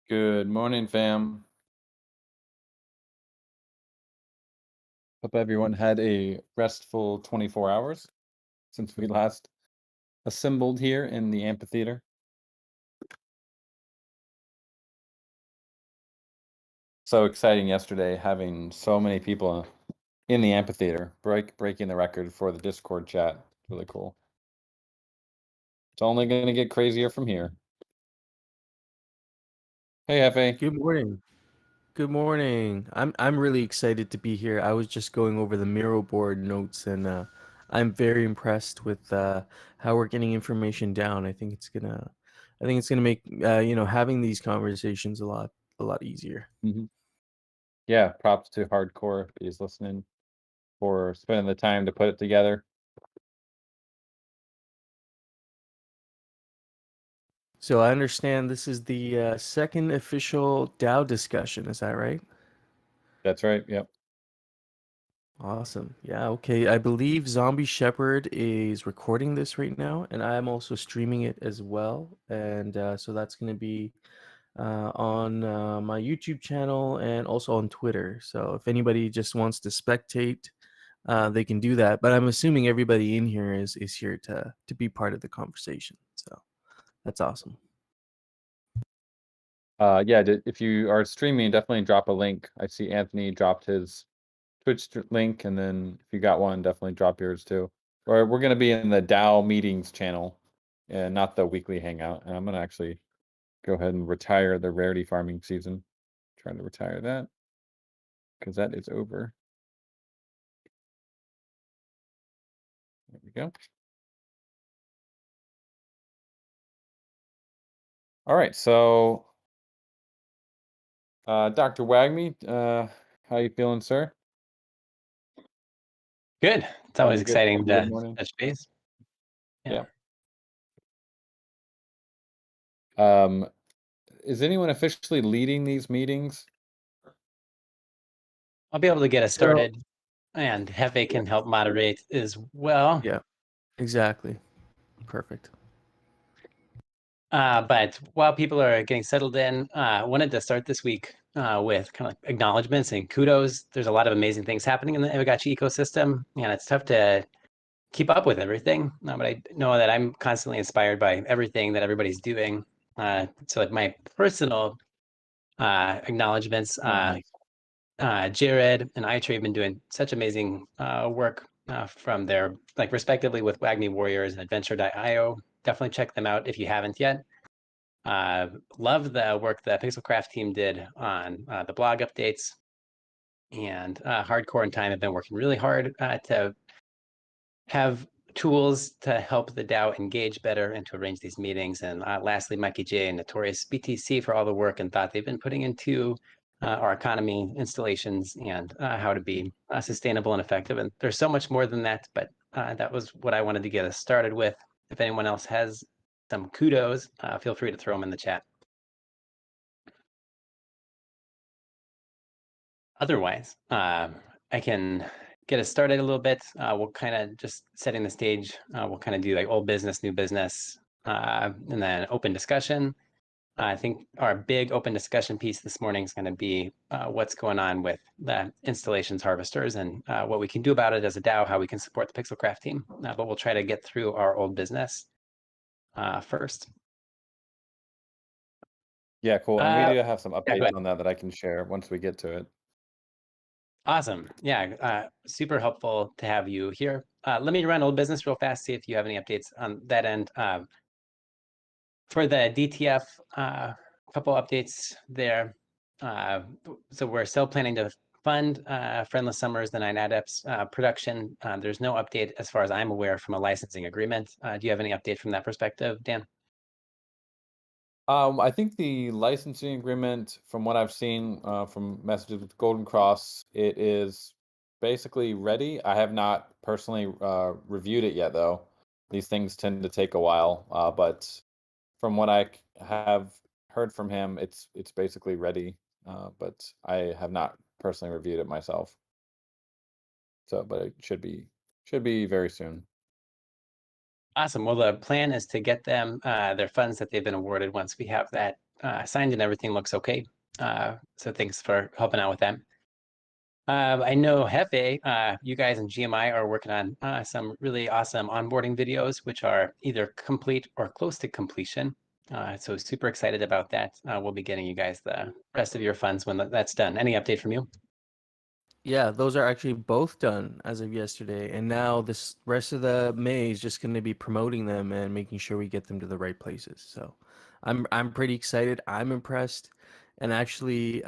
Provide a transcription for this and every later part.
Good morning, fam. Hope everyone had a restful 24 hours since we last assembled here in the amphitheater. So exciting yesterday having so many people in the amphitheater, breaking the record for the Discord chat. Really cool. It's only going to get crazier from here. Hey, Hefe. Good morning. Good morning. I'm really excited to be here. I was just going over the Miro board notes, and I'm very impressed with how we're getting information down. I think it's gonna make having these conversations a lot easier. Yeah, props to Hardcore if he's listening for spending the time to put it together. So I understand this is the second official DAO discussion. Is that right? That's right. Yep. Awesome. Yeah, okay. I believe Zombie Shepherd is recording this right now, and I'm also streaming it as well. And so that's going to be on my YouTube channel and also on Twitter. So if anybody just wants to spectate, they can do that. But I'm assuming everybody in here is here to be part of the conversation. So that's awesome. Yeah, if you are streaming, definitely drop a link. I see Anthony dropped his Twitch link, and then if you got one, definitely drop yours too. Or we're going to be in the DAO meetings channel, and not the weekly hangout. And I'm going to actually go ahead and retire the rarity farming season. Trying to retire that because that is over. There we go. All right, so Dr. Wagme, how you feeling, sir? Good. It's always exciting Good to morning. touch base. Yeah. Is anyone officially leading these meetings? I'll be able to get us started, and Hefe can help moderate as well. Yeah, exactly. Perfect. But while people are getting settled in, I wanted to start this week with kind of like acknowledgements and kudos. There's a lot of amazing things happening in the Aavegotchi ecosystem, and it's tough to keep up with everything. But I know that I'm constantly inspired by everything that everybody's doing. So like my personal acknowledgements, Jared and iTree have been doing such amazing work from their, like, respectively with Wagme Warriors and Adventure.io. Definitely check them out if you haven't yet. Love the work the Pixelcraft team did on the blog updates. And Hardcore and Time have been working really hard to have tools to help the DAO engage better and to arrange these meetings. And lastly, Mikey J and Notorious BTC for all the work and thought they've been putting into our economy installations and how to be sustainable and effective. And there's so much more than that, but that was what I wanted to get us started with. If anyone else has some kudos, feel free to throw them in the chat. Otherwise, I can get us started a little bit. We'll kind of just setting the stage. We'll kind of do like old business, new business, and then open discussion. I think our big open discussion piece this morning is going to be what's going on with the installations harvesters and what we can do about it as a DAO, how we can support the Pixelcraft team. But we'll try to get through our old business first. Yeah, cool. And we do have some updates on that I can share once we get to it. Awesome. Yeah, super helpful to have you here. Let me run old business real fast, see if you have any updates on that end. For the DTF, a couple updates there. So we're still planning to fund Friendless Summers, the 9 Adepts production. There's no update as far as I'm aware from a licensing agreement. Do you have any update from that perspective, Dan? I think the licensing agreement, from what I've seen from messages with Golden Cross, it is basically ready. I have not personally reviewed it yet, though. These things tend to take a while, but from what I have heard from him, it's basically ready. But I have not personally reviewed it myself. So, but it should be very soon. Awesome. Well, the plan is to get them their funds that they've been awarded once we have that signed and everything looks okay. So thanks for helping out with that. I know Hefe, you guys in GMI are working on some really awesome onboarding videos, which are either complete or close to completion. So super excited about that. We'll be getting you guys the rest of your funds when that's done. Any update from you? Yeah, those are actually both done as of yesterday, and now this rest of the May is just going to be promoting them and making sure we get them to the right places. So, I'm pretty excited. I'm impressed, and actually,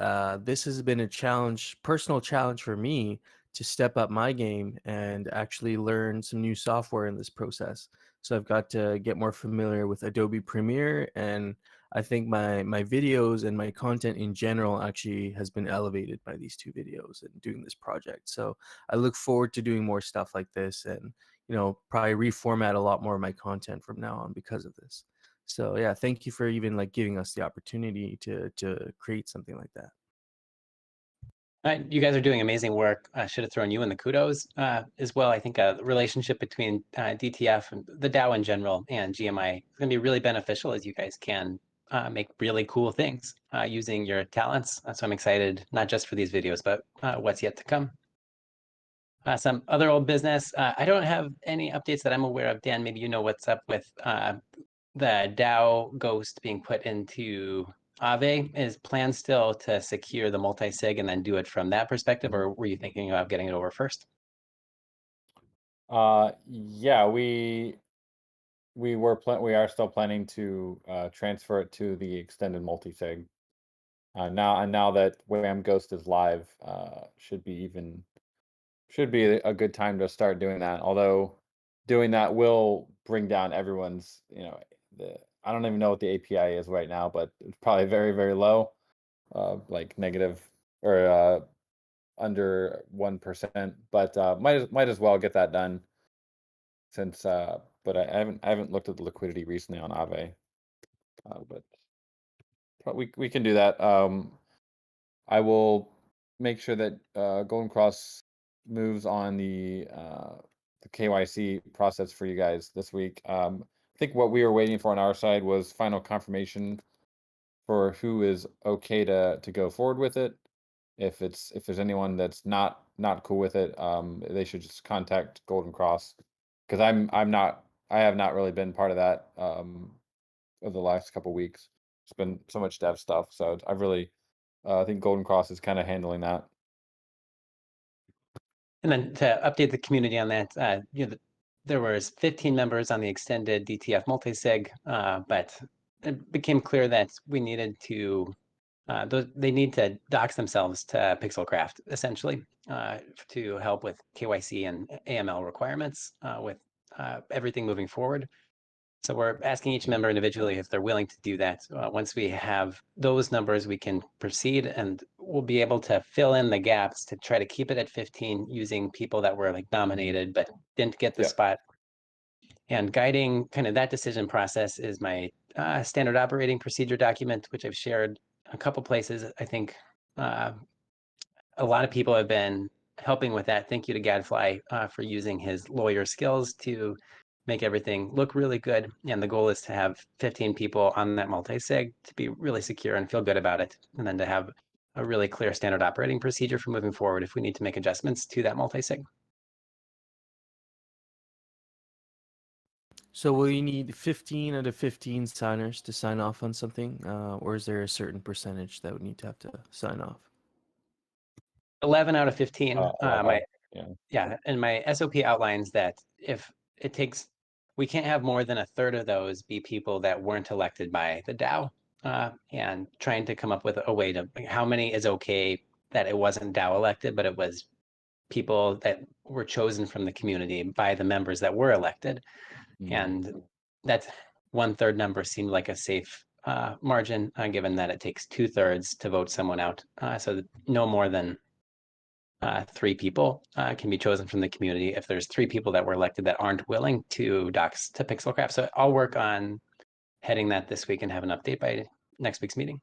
this has been a challenge, personal challenge for me to step up my game and actually learn some new software in this process. So I've got to get more familiar with Adobe Premiere, and I think my videos and my content in general actually has been elevated by these two videos and doing this project. So I look forward to doing more stuff like this, and probably reformat a lot more of my content from now on because of this. So yeah, thank you for even like giving us the opportunity to create something like that. You guys are doing amazing work. I should have thrown you in the kudos as well. I think a relationship between DTF and the DAO in general and GMI is going to be really beneficial, as you guys can make really cool things using your talents. So I'm excited, not just for these videos, but what's yet to come. Some other old business. I don't have any updates that I'm aware of. Dan, maybe you know what's up with the DAO Ghost being put into Aave. Is plan still to secure the multi-sig and then do it from that perspective, or were you thinking about getting it over first? Yeah, we are still planning to transfer it to the extended multi-sig. Now that Wham Ghost is live, should be a good time to start doing that. Although doing that will bring down everyone's, I don't even know what the API is right now, but it's probably very, very low, like negative or under 1%. But might as well get that done since. But I haven't looked at the liquidity recently on Aave, but we can do that. I will make sure that Golden Cross moves on the KYC process for you guys this week. I think what we were waiting for on our side was final confirmation for who is okay to go forward with it. If there's anyone that's not cool with it, they should just contact Golden Cross, because I have not really been part of that over the last couple weeks. It's been so much dev stuff, so I think Golden Cross is kind of handling that. And then to update the community on that, there was 15 members on the extended DTF multisig, but it became clear that we needed to, they need to dox themselves to Pixelcraft, essentially, to help with KYC and AML requirements with everything moving forward. So we're asking each member individually if they're willing to do that. Once we have those numbers, we can proceed, and we'll be able to fill in the gaps to try to keep it at 15 using people that were like nominated but didn't get the spot. And guiding kind of that decision process is my standard operating procedure document, which I've shared a couple places. I think a lot of people have been helping with that. Thank you to Gadfly for using his lawyer skills to make everything look really good. And the goal is to have 15 people on that multi-sig to be really secure and feel good about it. And then to have a really clear standard operating procedure for moving forward if we need to make adjustments to that multi-sig. So will you need 15 out of 15 signers to sign off on something, or is there a certain percentage that would need to have to sign off? 11 out of 15. Yeah. And my SOP outlines that if it takes, we can't have more than a third of those be people that weren't elected by the DAO, and trying to come up with a way to, how many is okay that it wasn't DAO elected, but it was people that were chosen from the community by the members that were elected. And that 1/3 number seemed like a safe margin, given that it takes 2/3 to vote someone out. So no more than 3 people can be chosen from the community if there's 3 people that were elected that aren't willing to dox to Pixelcraft. So I'll work on heading that this week and have an update by next week's meeting.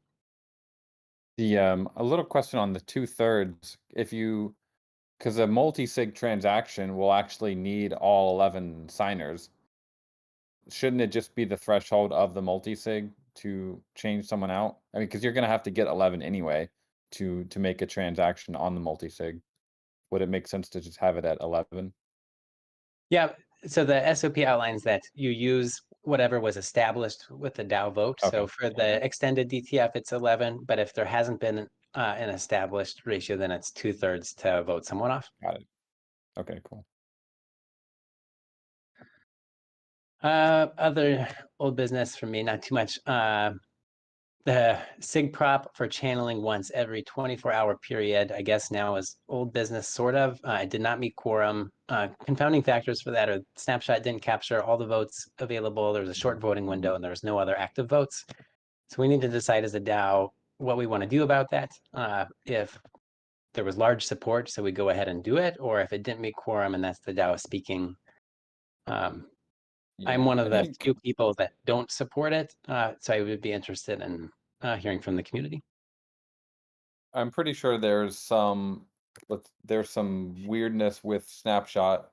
A little question on the 2/3. Because a multi-sig transaction will actually need all 11 signers. Shouldn't it just be the threshold of the multi-sig to change someone out? I mean, because you're going to have to get 11 anyway to make a transaction on the multi-sig. Would it make sense to just have it at 11? Yeah, so the SOP outlines that you use whatever was established with the DAO vote. So Okay. for the extended DTF, it's 11, but if there hasn't been an established ratio, then it's 2/3 to vote someone off. Got it. Okay, cool. Other old business for me, not too much. The SIG prop for channeling once every 24-hour period, I guess now is old business, sort of. It did not meet quorum. Confounding factors for that are snapshot didn't capture all the votes available. There was a short voting window and there was no other active votes. So we need to decide as a DAO what we want to do about that. If there was large support, so we go ahead and do it, or if it didn't meet quorum and that's the DAO speaking. I'm one of I the think few people that don't support it, so I would be interested in hearing from the community. I'm pretty sure there's some weirdness with Snapshot,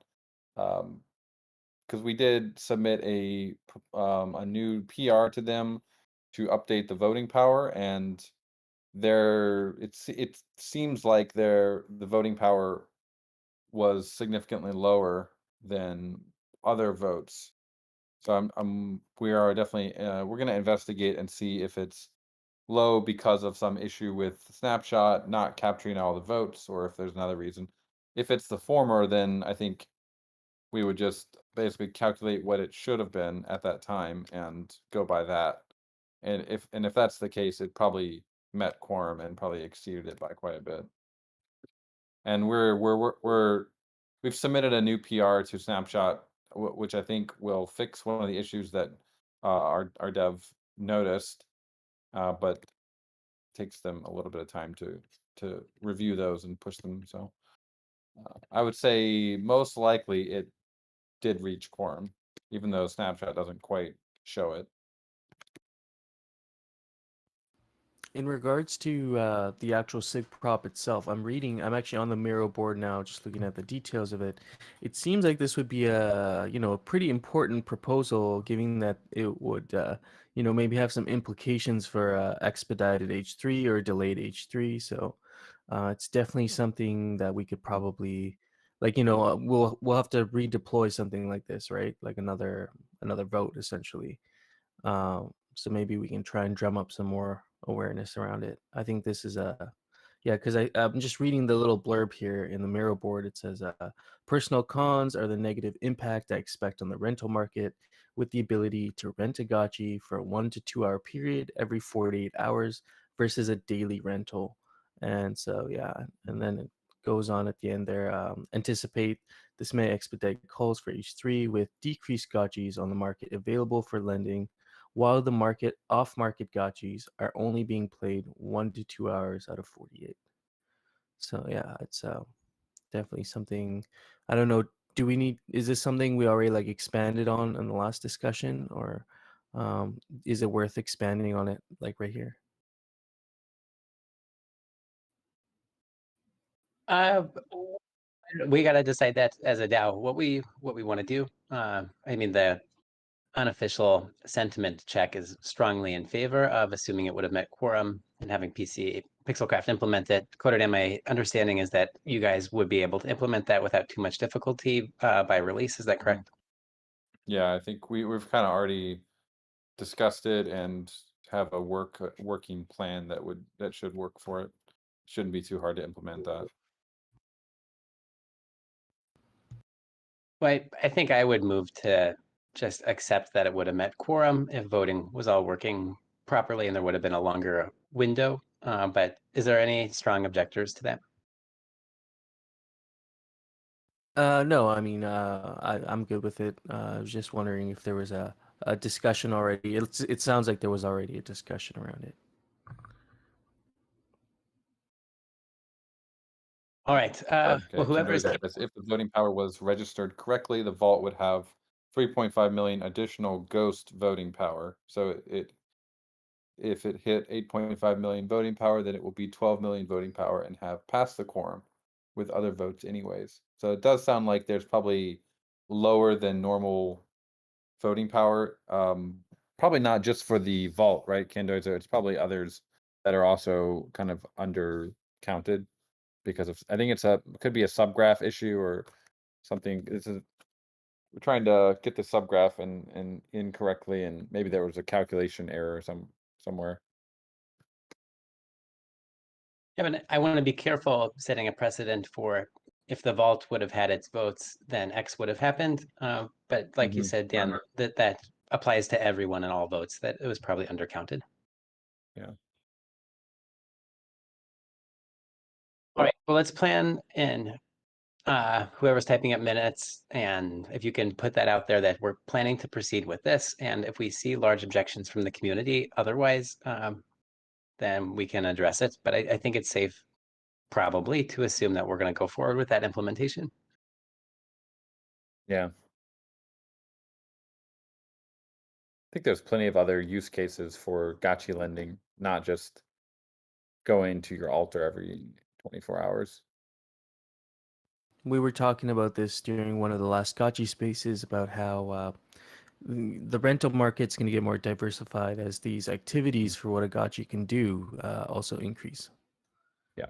because we did submit a new PR to them to update the voting power, and it seems like the voting power was significantly lower than other votes. So we are definitely we're going to investigate and see if it's low because of some issue with Snapshot not capturing all the votes, or if there's another reason. If it's the former, then I think we would just basically calculate what it should have been at that time and go by that. And if that's the case, it probably met quorum and probably exceeded it by quite a bit. And we've submitted a new PR to Snapshot, which I think will fix one of the issues that our dev noticed, but takes them a little bit of time to review those and push them. So I would say most likely it did reach quorum, even though Snapshot doesn't quite show it. In regards to the actual SIG prop itself, I'm actually on the Miro board now, just looking at the details of it. It seems like this would be a pretty important proposal, given that it would, maybe have some implications for expedited H3 or delayed H3. So it's definitely something that we could probably, we'll have to redeploy something like this, right? Like another vote, essentially. So maybe we can try and drum up some more awareness around it. I think this is because I'm just reading the little blurb here in the Miro board. It says, personal cons are the negative impact I expect on the rental market with the ability to rent a Gotchi for a 1 to 2 hour period every 48 hours versus a daily rental. And so, yeah, and then it goes on at the end there. Anticipate this may expedite calls for H3 with decreased Gotchis on the market available for lending, while the off-market Gotchis are only being played 1 to 2 hours out of 48. So yeah, it's definitely something. I don't know. Is this something we already expanded on in the last discussion, or is it worth expanding on it right here? We got to decide that as a DAO what we want to do. I mean, the unofficial sentiment check is strongly in favor of assuming it would have met quorum and having Pixelcraft implement it. Coded, my understanding is that you guys would be able to implement that without too much difficulty by release. Is that correct? Yeah, I think we've kind of already discussed it and have a working plan that should work for it. Shouldn't be too hard to implement that. Well, I think I would move to just accept that it would have met quorum if voting was all working properly and there would have been a longer window. But is there any strong objectors to that? No, I mean, I'm good with it. I was just wondering if there was a discussion already. It sounds like there was already a discussion around it. All right. Okay, Well, to whoever note is that if the voting power was registered correctly, the vault would have 3.5 million additional ghost voting power. So if it hit 8.5 million voting power, then it will be 12 million voting power and have passed the quorum with other votes anyways. So it does sound like there's probably lower than normal voting power. probably not just for the vault, right, Candoza? It's probably others that are also kind of undercounted because of, I think it could be a subgraph issue or something. We're trying to get the subgraph and incorrectly, and maybe there was a calculation error somewhere. Yeah, but I want to be careful of setting a precedent for if the vault would have had its votes, then X would have happened. But like you said, Dan, that applies to everyone and all votes, that it was probably undercounted. Yeah. All right, well, let's plan in whoever's typing up minutes, and if you can put that out there that we're planning to proceed with this, and if we see large objections from the community otherwise, then we can address it. But I think it's safe probably to assume that we're going to go forward with that implementation. Yeah. I think there's plenty of other use cases for Gotchi lending, not just going to your altar every 24 hours. We were talking about this during one of the last Gotchi spaces about how the rental market's going to get more diversified as these activities for what a Gotchi can do also increase. Yeah.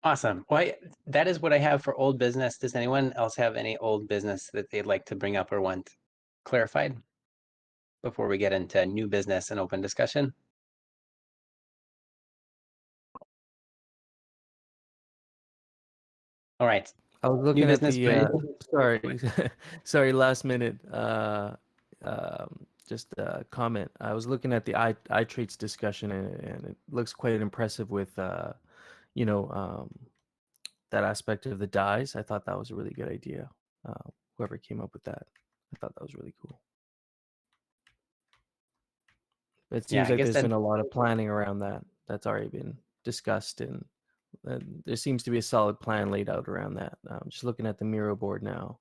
Awesome. Well, that is what I have for old business. Does anyone else have any old business that they'd like to bring up or want clarified before we get into new business and open discussion? All right. I was New looking at business, the Brandon? sorry, sorry, last minute. Just a comment. I was looking at the iTraits discussion, and it looks quite impressive with you know, that aspect of the dyes. I thought that was a really good idea. Whoever came up with that, I thought that was really cool. It Yeah, seems I like guess there's that been a lot of planning around that. That's already been discussed, and there seems to be a solid plan laid out around that. Just looking at the Miro board now,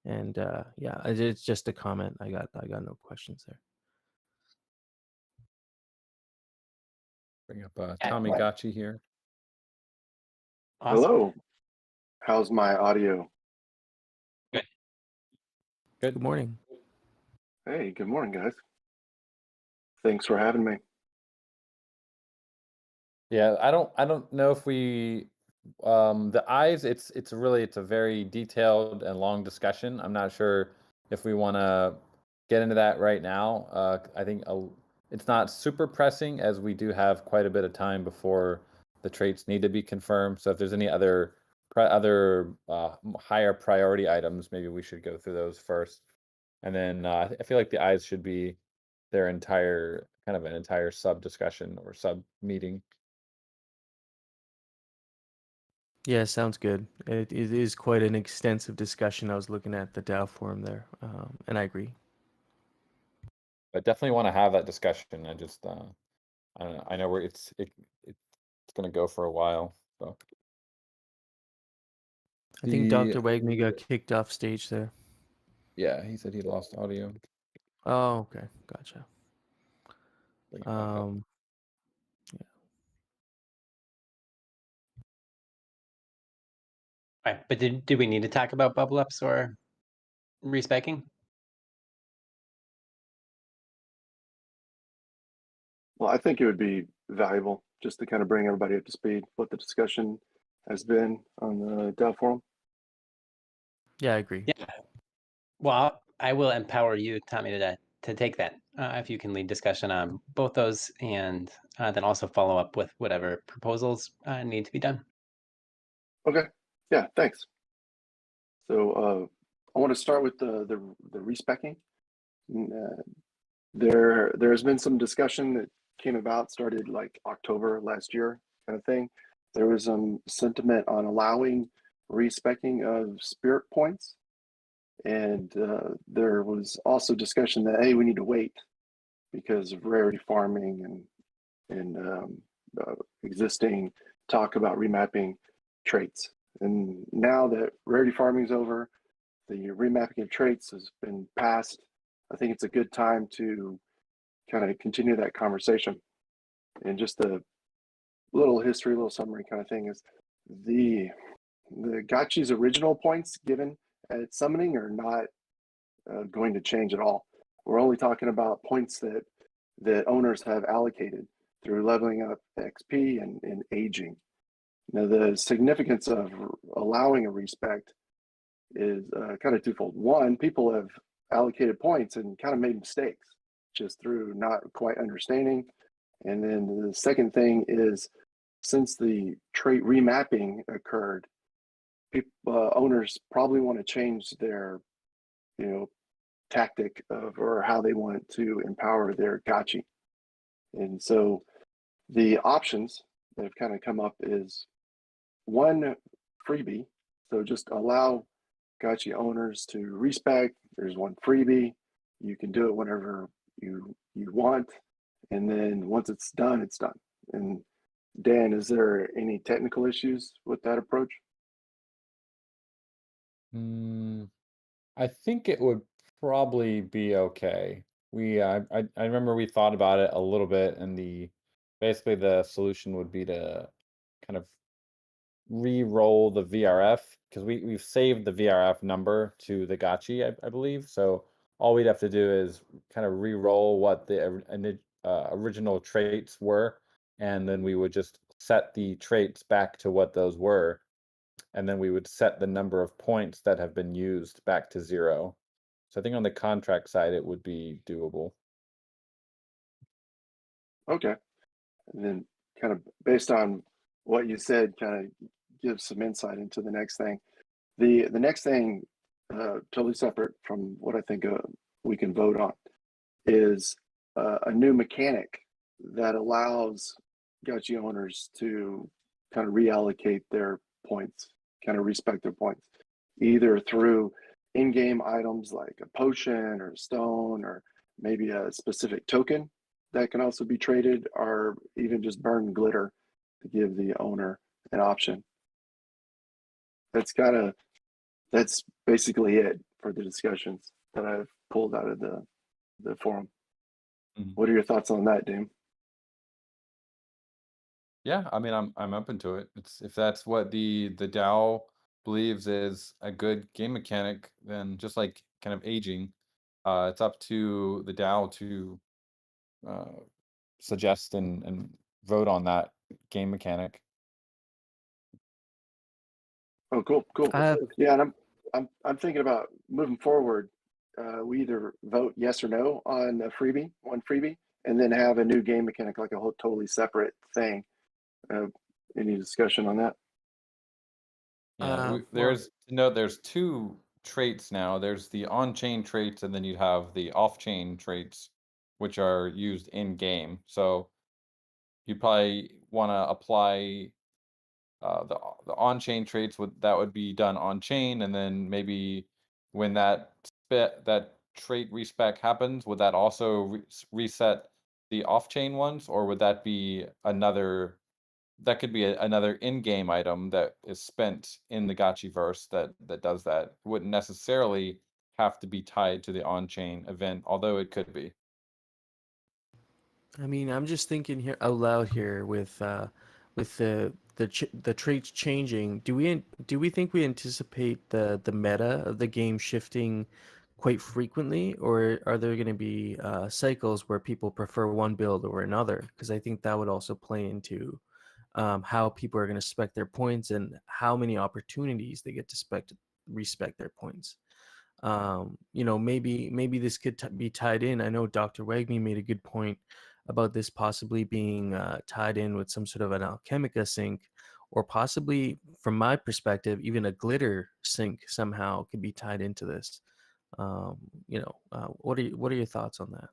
and yeah, it's just a comment. I got no questions there. Bring up Tommy Gotchi here. awesome. Hello. How's my audio? Good. Good morning. Hey, good morning, guys. Thanks for having me. Yeah, I don't know if we the eyes, it's a very detailed and long discussion. I'm not sure if we want to get into that right now. I think it's not super pressing, as we do have quite a bit of time before the traits need to be confirmed. So if there's any other higher priority items, maybe we should go through those first. And then I feel like the eyes should be their entire kind of an entire sub discussion or sub meeting. Yeah, sounds good. It is quite an extensive discussion. I was looking at the DAO forum there, and I agree. But definitely want to have that discussion. I just I don't know. I know where it's going to go for a while. So I think Dr. Wagner got kicked off stage there. Yeah, he said he lost audio. Oh, okay, gotcha. Bring it back up. Yeah. All right, but did we need to talk about bubble ups or respecing? Well, I think it would be valuable just to kind of bring everybody up to speed what the discussion has been on the DAO forum. Yeah, I agree. Yeah. Well, I will empower you, Tommy, to take that if you can lead discussion on both those, and then also follow up with whatever proposals need to be done. Okay. Yeah, thanks. So I want to start with the respecing. There has been some discussion that came about, started like October last year kind of thing. There was some sentiment on allowing respecing of spirit points. And there was also discussion that, hey, we need to wait because of rarity farming and existing talk about remapping traits. And now that rarity farming is over, the remapping of traits has been passed. I think it's a good time to kind of continue that conversation. And just a little history, little summary kind of thing is the Gotchi's original points given at summoning are not going to change at all. We're only talking about points that owners have allocated through leveling up XP and aging. Now, the significance of allowing a respect is kind of twofold. One, people have allocated points and kind of made mistakes just through not quite understanding. And then the second thing is, since the trait remapping occurred, owners probably want to change their, tactic of or how they want to empower their Gotchi. And so the options that have kind of come up is one, freebie. So just allow Gotchi owners to respec. There's one freebie. You can do it whenever you want. And then once it's done, it's done. And Dan, is there any technical issues with that approach? I think it would probably be okay. I remember we thought about it a little bit, and basically the solution would be to kind of re-roll the VRF, because we've saved the VRF number to the Gotchi, I believe. So all we'd have to do is kind of re-roll what the original traits were, and then we would just set the traits back to what those were, and then we would set the number of points that have been used back to 0. So I think on the contract side, it would be doable. Okay. And then kind of based on what you said, kind of give some insight into the next thing. The next thing, totally separate from what I think we can vote on, is a new mechanic that allows Gotchi owners to kind of reallocate their points, kind of respect their points, either through in-game items like a potion or a stone, or maybe a specific token that can also be traded, or even just burn glitter to give the owner an option. That's basically it for the discussions that I've pulled out of the forum. What are your thoughts on that, Dame? Yeah, I mean, I'm open to it. If that's what the DAO believes is a good game mechanic, then just like kind of aging, it's up to the DAO to suggest and vote on that game mechanic. Oh, cool. I Yeah, and I'm thinking about moving forward. We either vote yes or no on a freebie, one freebie, and then have a new game mechanic, like a whole totally separate thing. Any discussion on that? Yeah, well, there's 2 traits now. There's the on-chain traits, and then you have the off-chain traits, which are used in game. So you probably want to apply the on-chain traits that would be done on-chain, and then maybe when that trait respec happens, would that also reset the off-chain ones, or would that be another? That could be another in-game item that is spent in the Gotchiverse that does that. It wouldn't necessarily have to be tied to the on-chain event, although it could be. I mean, I'm just thinking here out loud here with the traits changing. Do we think we anticipate the meta of the game shifting quite frequently, or are there going to be cycles where people prefer one build over another? Because I think that would also play into how people are going to spec their points and how many opportunities they get to respect their points. Maybe this could be tied in. I know Dr. Wagme made a good point about this possibly being tied in with some sort of an Alchemica sync, or possibly, from my perspective, even a glitter sync somehow could be tied into this. What are your thoughts on that?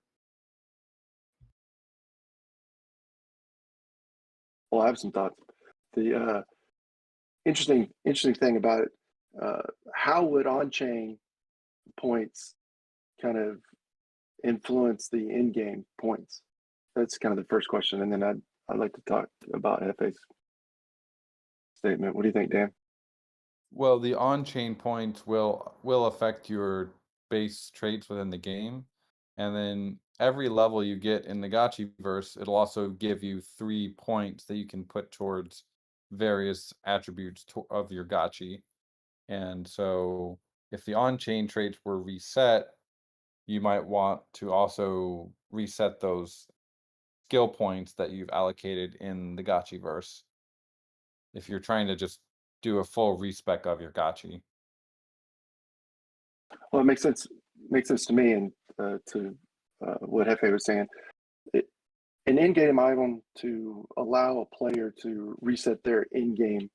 Well, I have some thoughts. The interesting thing about it, how would on-chain points kind of influence the in-game points? That's kind of the first question, and then I'd like to talk about Hefe's statement. What do you think, Dan? Well, the on-chain points will affect your base traits within the game, and then every level you get in the Gotchiverse, it'll also give you 3 points that you can put towards various attributes of your Gotchi. And so if the on-chain traits were reset, you might want to also reset those skill points that you've allocated in the Gotchiverse if you're trying to just do a full respec of your Gotchi. Well, it makes sense to me, and to what Hefe was saying. An in-game item to allow a player to reset their in-game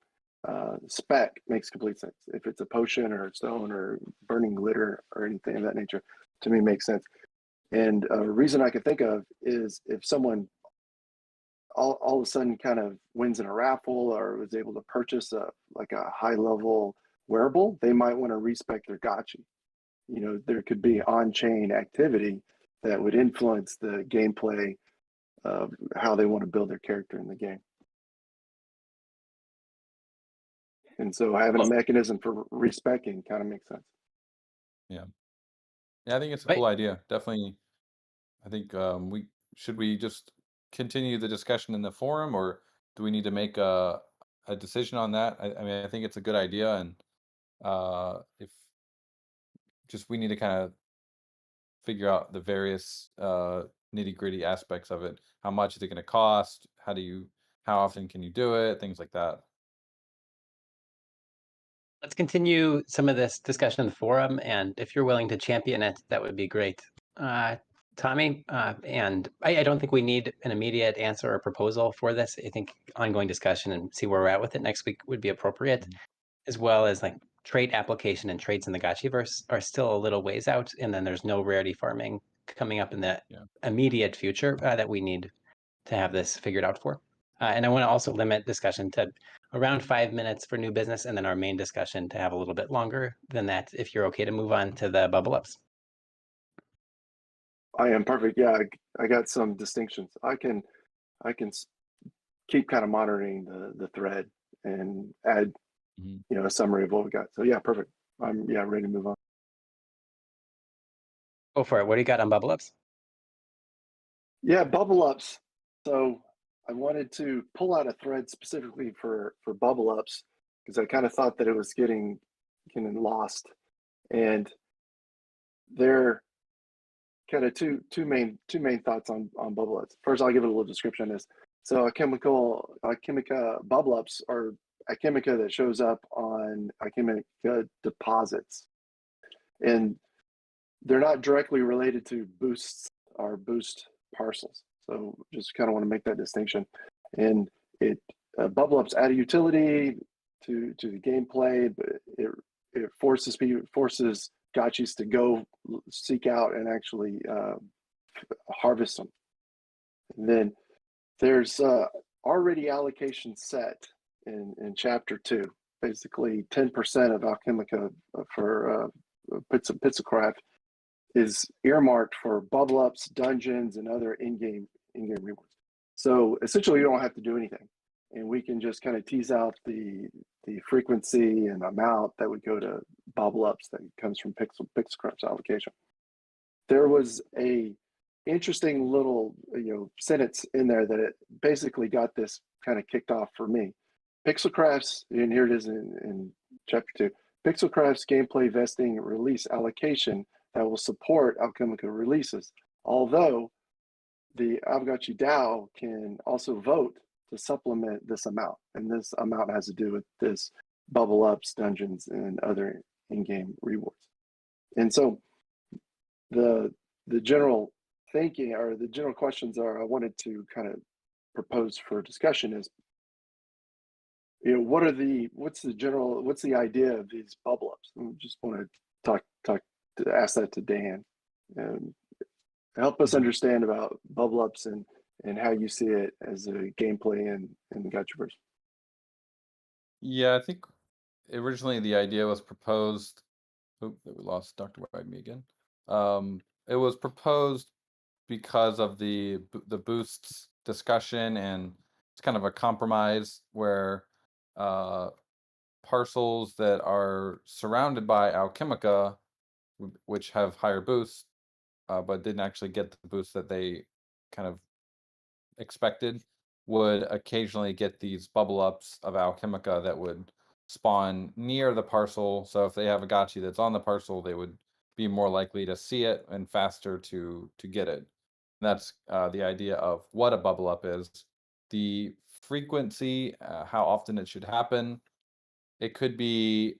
spec makes complete sense. If it's a potion or a stone or burning glitter or anything of that nature, to me makes sense. And a reason I could think of is if someone all of a sudden kind of wins in a raffle or was able to purchase a high-level wearable, they might want to respec their Gotchi. You know, there could be on-chain activity that would influence the gameplay of how they want to build their character in the game. And so having a mechanism for respecing kind of makes sense. Yeah, I think it's a cool idea. Definitely. I think we just continue the discussion in the forum, or do we need to make a decision on that? I mean, I think it's a good idea, and if just we need to kind of figure out the various nitty-gritty aspects of it. How much is it going to cost? How often can you do it? Things like that. Let's continue some of this discussion in the forum, and if you're willing to champion it, that would be great. Tommy, and I don't think we need an immediate answer or proposal for this. I think ongoing discussion and see where we're at with it next week would be appropriate, as well as like trait application and traits in the Gotchiverse are still a little ways out, and then there's no rarity farming coming up in the immediate future that we need to have this figured out for. And I want to also limit discussion to around 5 minutes for new business, and then our main discussion to have a little bit longer than that, if you're okay to move on to the bubble ups. I am perfect. Yeah, I got some distinctions. I can keep kind of monitoring the thread and add a summary of what we got. So yeah, perfect. I'm ready to move on. Go for it. What do you got on bubble ups? Yeah, bubble ups. So I wanted to pull out a thread specifically for bubble ups because I kind of thought that it was getting lost, and there kind of two main thoughts on bubble ups. First, I'll give it a little description on this. So Alchemica bubble ups are Alchemica that shows up on Alchemica deposits, and they're not directly related to boosts or boost parcels. So just kind of want to make that distinction. And it bubble ups add a utility to the gameplay, but it forces Gotchis to go seek out and actually harvest them. And then there's already allocation set in chapter 2. Basically 10% of Alchemica for Pixelcraft is earmarked for bubble ups, dungeons, and other in-game rewards. So essentially, you don't have to do anything, and we can just kind of tease out the frequency and amount that would go to bubble ups that comes from Pixelcraft's allocation. There was a interesting little sentence in there that it basically got this kind of kicked off for me. Pixelcraft's, and here it is in chapter 2. Pixelcraft's gameplay vesting release allocation that will support Alchemica releases, although the Aavegotchi DAO can also vote to supplement this amount, and this amount has to do with this bubble ups, dungeons, and other in-game rewards. And so the general thinking or the general questions I wanted to kind of propose for discussion is, what's the idea of these bubble ups? I just want to ask that to Dan and help us understand about bubble ups and how you see it as a gameplay in the Gotchiverse. Yeah, I think originally the idea was proposed. Oh, we lost Dr. Wagme again. It was proposed because of the boosts discussion, and it's kind of a compromise where parcels that are surrounded by Alchemica, which have higher boosts, but didn't actually get the boost that they kind of expected, would occasionally get these bubble ups of Alchemica that would spawn near the parcel. So if they have a Gotchi that's on the parcel, they would be more likely to see it and faster to get it. And that's the idea of what a bubble up is. The frequency, how often it should happen. It could be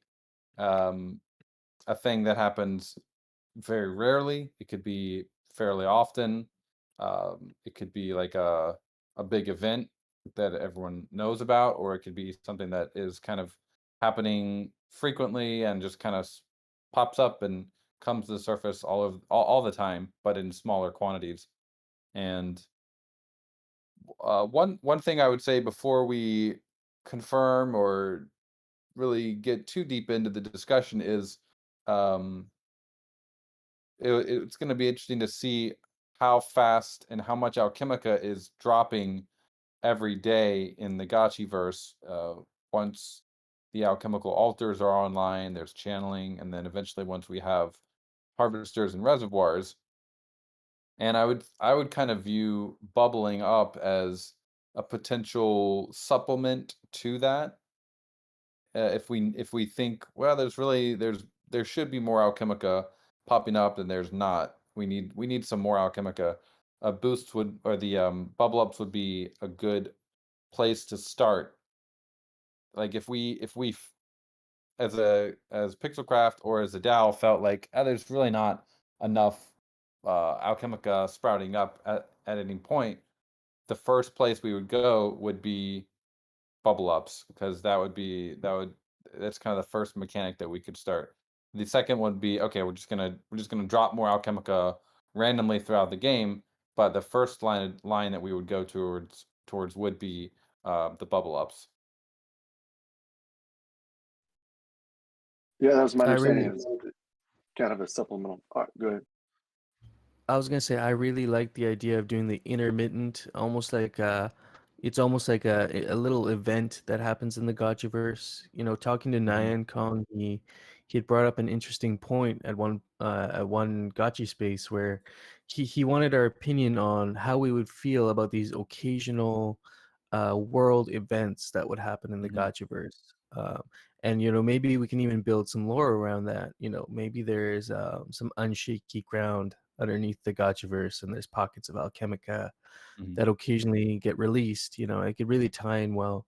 a thing that happens very rarely. It could be fairly often. It could be like a big event that everyone knows about, or it could be something that is kind of happening frequently and just kind of pops up and comes to the surface all the time, but in smaller quantities. And one thing I would say before we confirm or really get too deep into the discussion is um, it's going to be interesting to see how fast and how much Alchemica is dropping every day in the Gotchiverse. Once the alchemical altars are online, there's channeling, and then eventually once we have harvesters and reservoirs. And I would kind of view bubbling up as a potential supplement to that. If we think, well, there should be more Alchemica popping up, and there's not. We need some more Alchemica. Boosts would, or the bubble ups would be a good place to start. Like if we as Pixelcraft or as a DAO felt like there's really not enough Alchemica sprouting up at any point, the first place we would go would be bubble ups, because that's kind of the first mechanic that we could start. The second would be, okay, we're just gonna drop more Alchemica randomly throughout the game, but the first line that we would go towards would be the bubble ups. Yeah, that was my I understanding. really, It was kind of a supplemental. Go ahead. I was gonna say I really like the idea of doing the intermittent, almost like it's almost like a little event that happens in the Gotchiverse. You know, talking to Nyan Kong, he had brought up an interesting point at one Gotchi space where he wanted our opinion on how we would feel about these occasional world events that would happen in the Gotchiverse. And you know, maybe we can even build some lore around that. You know, maybe there's some unshaky ground underneath the Gotchiverse, and there's pockets of Alchemica that occasionally get released. You know, it could really tie in well.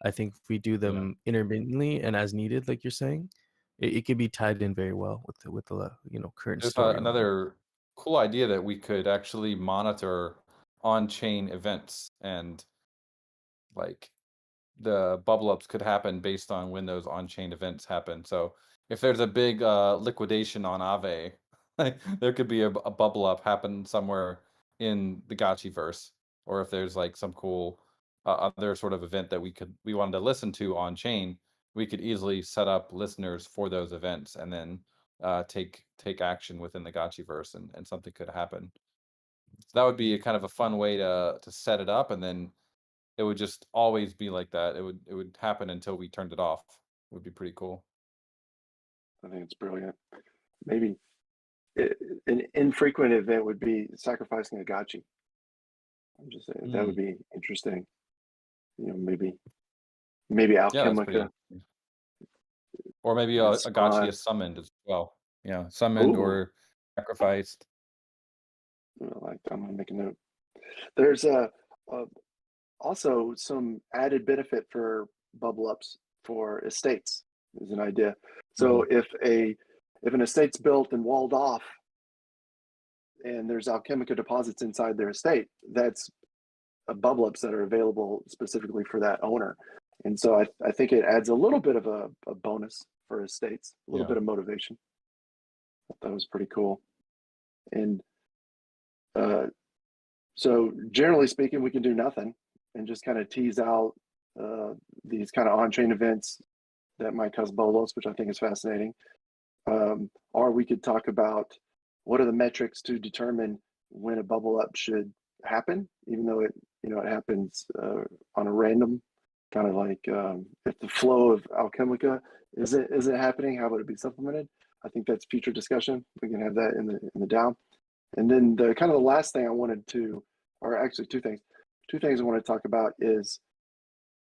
I think if we do them intermittently and as needed, like you're saying, it could be tied in very well with the you know, current There's story. another cool idea that we could actually monitor on-chain events, and like the bubble ups could happen based on when those on-chain events happen. So if there's a big liquidation on Aave, there could be a bubble up happen somewhere in the Gotchiverse, or if there's like some cool other sort of event that we wanted to listen to on chain, we could easily set up listeners for those events and then take action within the Gotchiverse, and something could happen. So that would be a kind of a fun way to set it up, and then it would just always be like that. It would happen until we turned it off. It would be pretty cool. I think it's brilliant. Maybe an infrequent event would be sacrificing a Gotchi. I'm just saying that would be interesting. You know, maybe Yeah, that's pretty Alchemica. interesting. Or maybe a Gotchi is summoned as well. Yeah, summoned or sacrificed. Like, I'm gonna make a note. There's also some added benefit for bubble ups for estates is an idea. So if an estate's built and walled off and there's Alchemica deposits inside their estate, that's bubble ups that are available specifically for that owner. And so I think it adds a little bit of a bonus for estates, a little bit of motivation. I thought that was pretty cool. And so generally speaking, we can do nothing and just kind of tease out these kind of on-chain events that might cause bubble ups, which I think is fascinating. Or we could talk about what are the metrics to determine when a bubble up should happen, even though it happens on a random kind of like if the flow of Alchemica isn't happening, how would it be supplemented? I think that's future discussion. We can have that in the DAO. And then the kind of the last thing I wanted to, or actually two things I want to talk about is,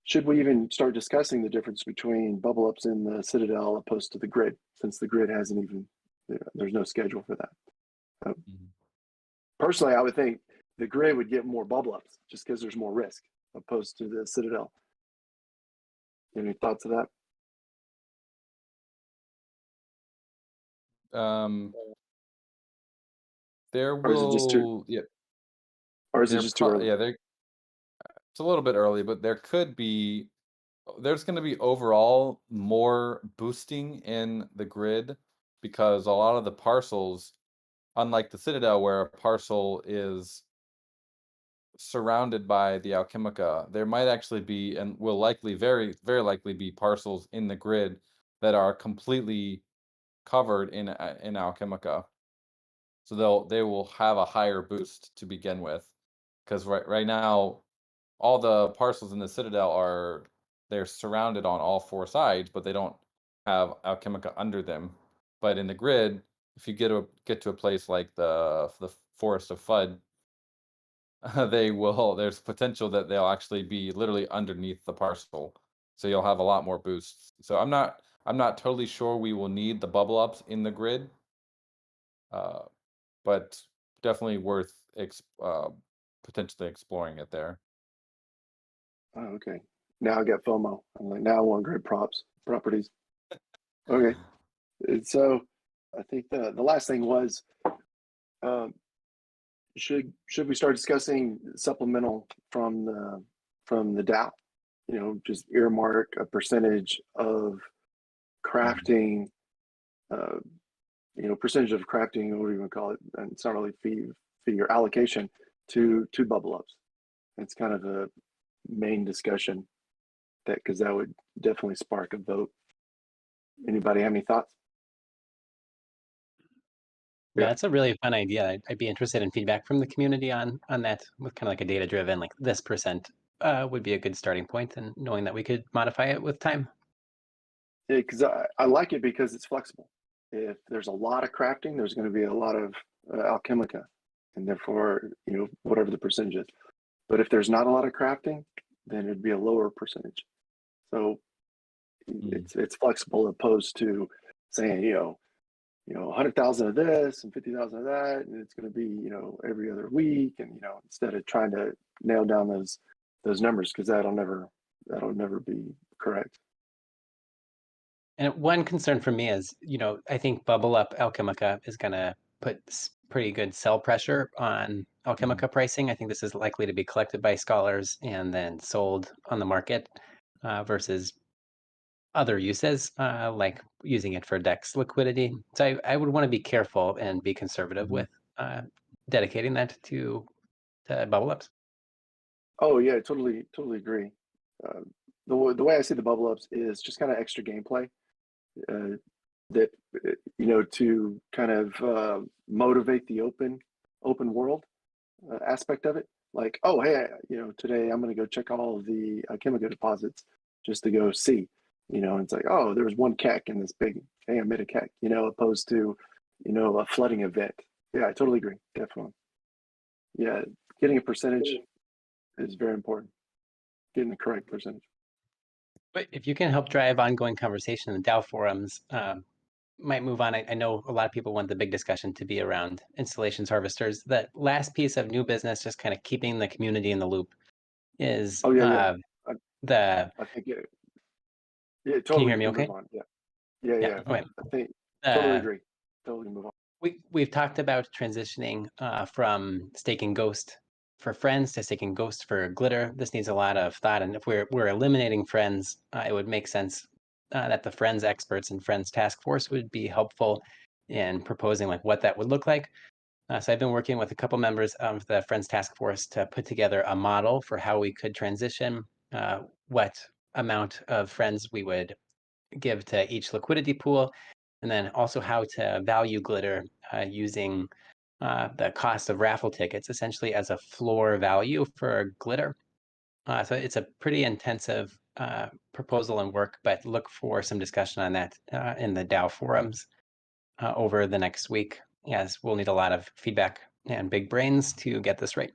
should we even start discussing the difference between bubble ups in the Citadel opposed to the grid, since the grid hasn't even There's no schedule for that. Mhm. Personally, I would think the grid would get more bubble ups just because there's more risk opposed to the Citadel. Any thoughts of that? There Or is it just too? will, yeah, Or is it just too early? yeah, it's a little bit early, but there's going to be overall more boosting in the grid because a lot of the parcels, unlike the Citadel, where a parcel is surrounded by the Alchemica, there might actually be and will likely, very, very likely be parcels in the grid that are completely covered in Alchemica. So they will have a higher boost to begin with, because right now all the parcels in the Citadel they're surrounded on all four sides, but they don't have Alchemica under them. But in the grid, if you get to a place like the Forest of Fud, there's potential that they'll actually be literally underneath the parcel. So you'll have a lot more boosts. So I'm not totally sure we will need the bubble ups in the grid. But definitely worth potentially exploring it there. Oh, okay. Now I got FOMO. I'm like, now I want grid properties. Okay. And so I think the last thing was, should we start discussing supplemental from the DAO? Just earmark a percentage of crafting, percentage of crafting, what do you want to call it? And it's not really fee or allocation to bubble ups. It's kind of a main discussion because that would definitely spark a vote. Anybody have any thoughts? Yeah, it's a really fun idea. I'd be interested in feedback from the community on that, with kind of like a data driven, like this percent would be a good starting point, and knowing that we could modify it with time. Yeah, because I like it because it's flexible. If there's a lot of crafting, there's going to be a lot of alchemica, and therefore, whatever the percentage is. But if there's not a lot of crafting, then it'd be a lower percentage. So it's flexible opposed to saying, 100,000 of this and 50,000 of that, and it's going to be, every other week, and instead of trying to nail down those numbers, because that'll never be correct. And one concern for me is, I think Bubble Up Alchemica is going to put pretty good sell pressure on Alchemica pricing. I think this is likely to be collected by scholars and then sold on the market versus other uses, like using it for Dex liquidity. So I would want to be careful and be conservative with dedicating that to Bubble Ups. Oh yeah, totally agree. The way I see the bubble ups is just kind of extra gameplay. That to kind of motivate the open world aspect of it. Like, oh hey, today I'm going to go check all of the chemical deposits just to go see. And it's like, oh, there's one kek in this big. Hey, I made a kek. Opposed to a flooding event. Yeah, I totally agree. Definitely. Yeah, getting a percentage is very important. Getting the correct percentage. But if you can help drive ongoing conversation in the DAO forums, might move on. I know a lot of people want the big discussion to be around installations harvesters. That last piece of new business, just kind of keeping the community in the loop, is Oh yeah. I think yeah, totally. Can you hear me? Okay. Move on. Yeah. Okay. I think totally agree. Totally move on. We've talked about transitioning from staking Ghost for friends to staking Ghost for glitter. This needs a lot of thought, and if we're eliminating friends, it would make sense that the friends experts and friends task force would be helpful in proposing like what that would look like. So I've been working with a couple members of the friends task force to put together a model for how we could transition, what amount of friends we would give to each liquidity pool, and then also how to value glitter using the cost of raffle tickets essentially as a floor value for glitter. So it's a pretty intensive proposal and work, but look for some discussion on that in the DAO forums over the next week, as we'll need a lot of feedback and big brains to get this right.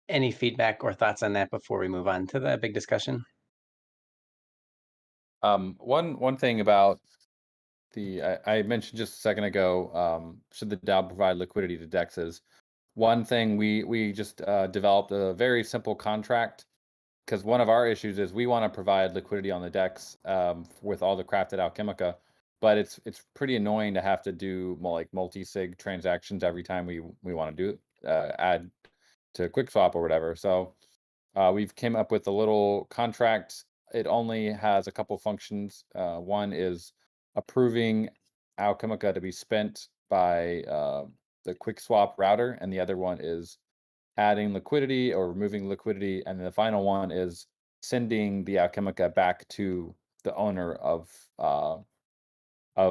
Any feedback or thoughts on that before we move on to the big discussion? One thing about I mentioned just a second ago, should the DAO provide liquidity to Dexes? One thing we just developed a very simple contract, because one of our issues is we want to provide liquidity on the DEX with all the crafted Alchemica, but it's pretty annoying to have to do like multi-sig transactions every time we want to do add to QuickSwap or whatever. So we've came up with a little contract. It only has a couple functions. One is approving Alchemica to be spent by the QuickSwap router, and the other one is adding liquidity or removing liquidity, and then the final one is sending the Alchemica back to the owner of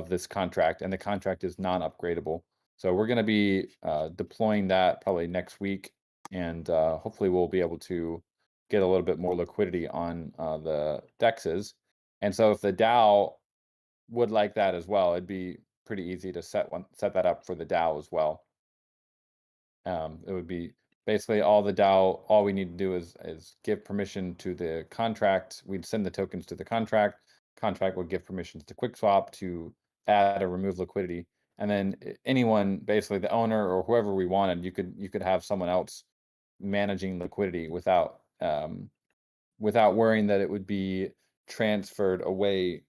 this contract, and the contract is non-upgradable. So we're going to be deploying that probably next week, and hopefully we'll be able to get a little bit more liquidity on the Dexes. And so if the DAO would like that as well, it'd be pretty easy to set that up for the DAO as well. It would be basically all the DAO. All we need to do is give permission to the contract. We'd send the tokens to the contract. Contract would give permissions to QuickSwap to add or remove liquidity, and then anyone, basically the owner or whoever we wanted, you could have someone else managing liquidity without worrying that it would be transferred away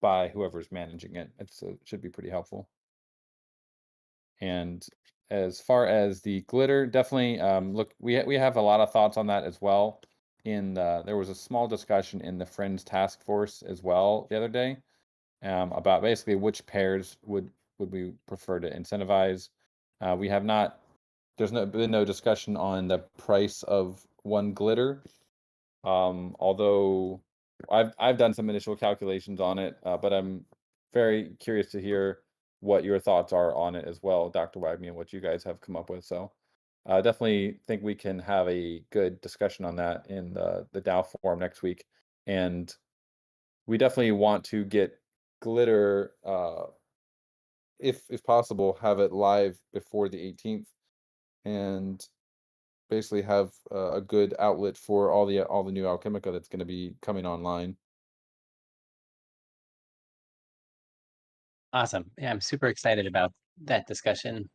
by whoever's managing it. It should be pretty helpful. And as far as the glitter, definitely look, we have a lot of thoughts on that as well. There was a small discussion in the Friends Task Force as well the other day about basically which pairs would we prefer to incentivize. We have not. There's been no discussion on the price of one glitter. Although I've done some initial calculations on it, but I'm very curious to hear what your thoughts are on it as well, Dr. Wagner, and what you guys have come up with. So definitely think we can have a good discussion on that in the DAO forum next week. And we definitely want to get glitter, if possible, have it live before the 18th, and basically have a good outlet for all the new Alchemica that's going to be coming online. Awesome. Yeah, I'm super excited about that discussion.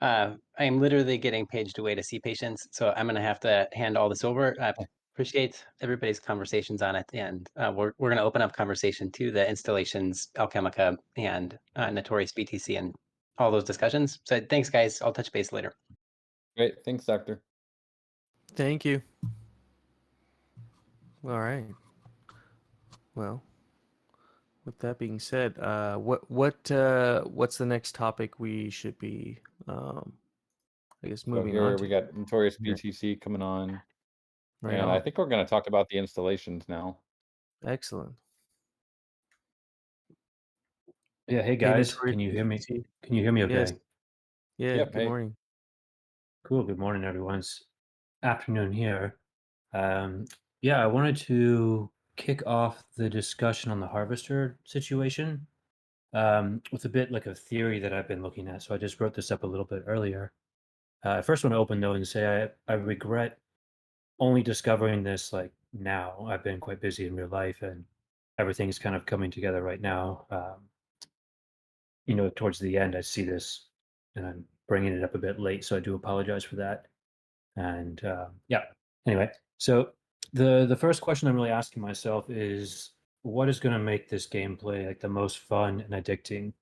I am literally getting paged away to see patients, so I'm going to have to hand all this over. I appreciate everybody's conversations on it, and we're going to open up conversation to the installations, Alchemica, and Notorious BTC, and all those discussions. So thanks, guys. I'll touch base later. Great. Thanks, Doctor. Thank you. All right. Well, with that being said, what's the next topic we should be, I guess, So moving here on to? we got Notorious BTC coming on, Right and on. I think we're going to talk about the installations now. Excellent. Yeah, hey guys, Notorious can you hear me? BTC. Can you hear me Yes. okay? Yeah. Yep, Good hey. morning. Cool. Good morning, everyone. It's afternoon here. Yeah, I wanted to kick off the discussion on the harvester situation with a bit like a theory that I've been looking at. So I just wrote this up a little bit earlier. I first want to open though and say I regret only discovering this like now. I've been quite busy in real life and everything's kind of coming together right now. Towards the end, I see this and I'm bringing it up a bit late, so I do apologize for that. And yeah, anyway, so the first question I'm really asking myself is what is going to make this gameplay like the most fun and addicting?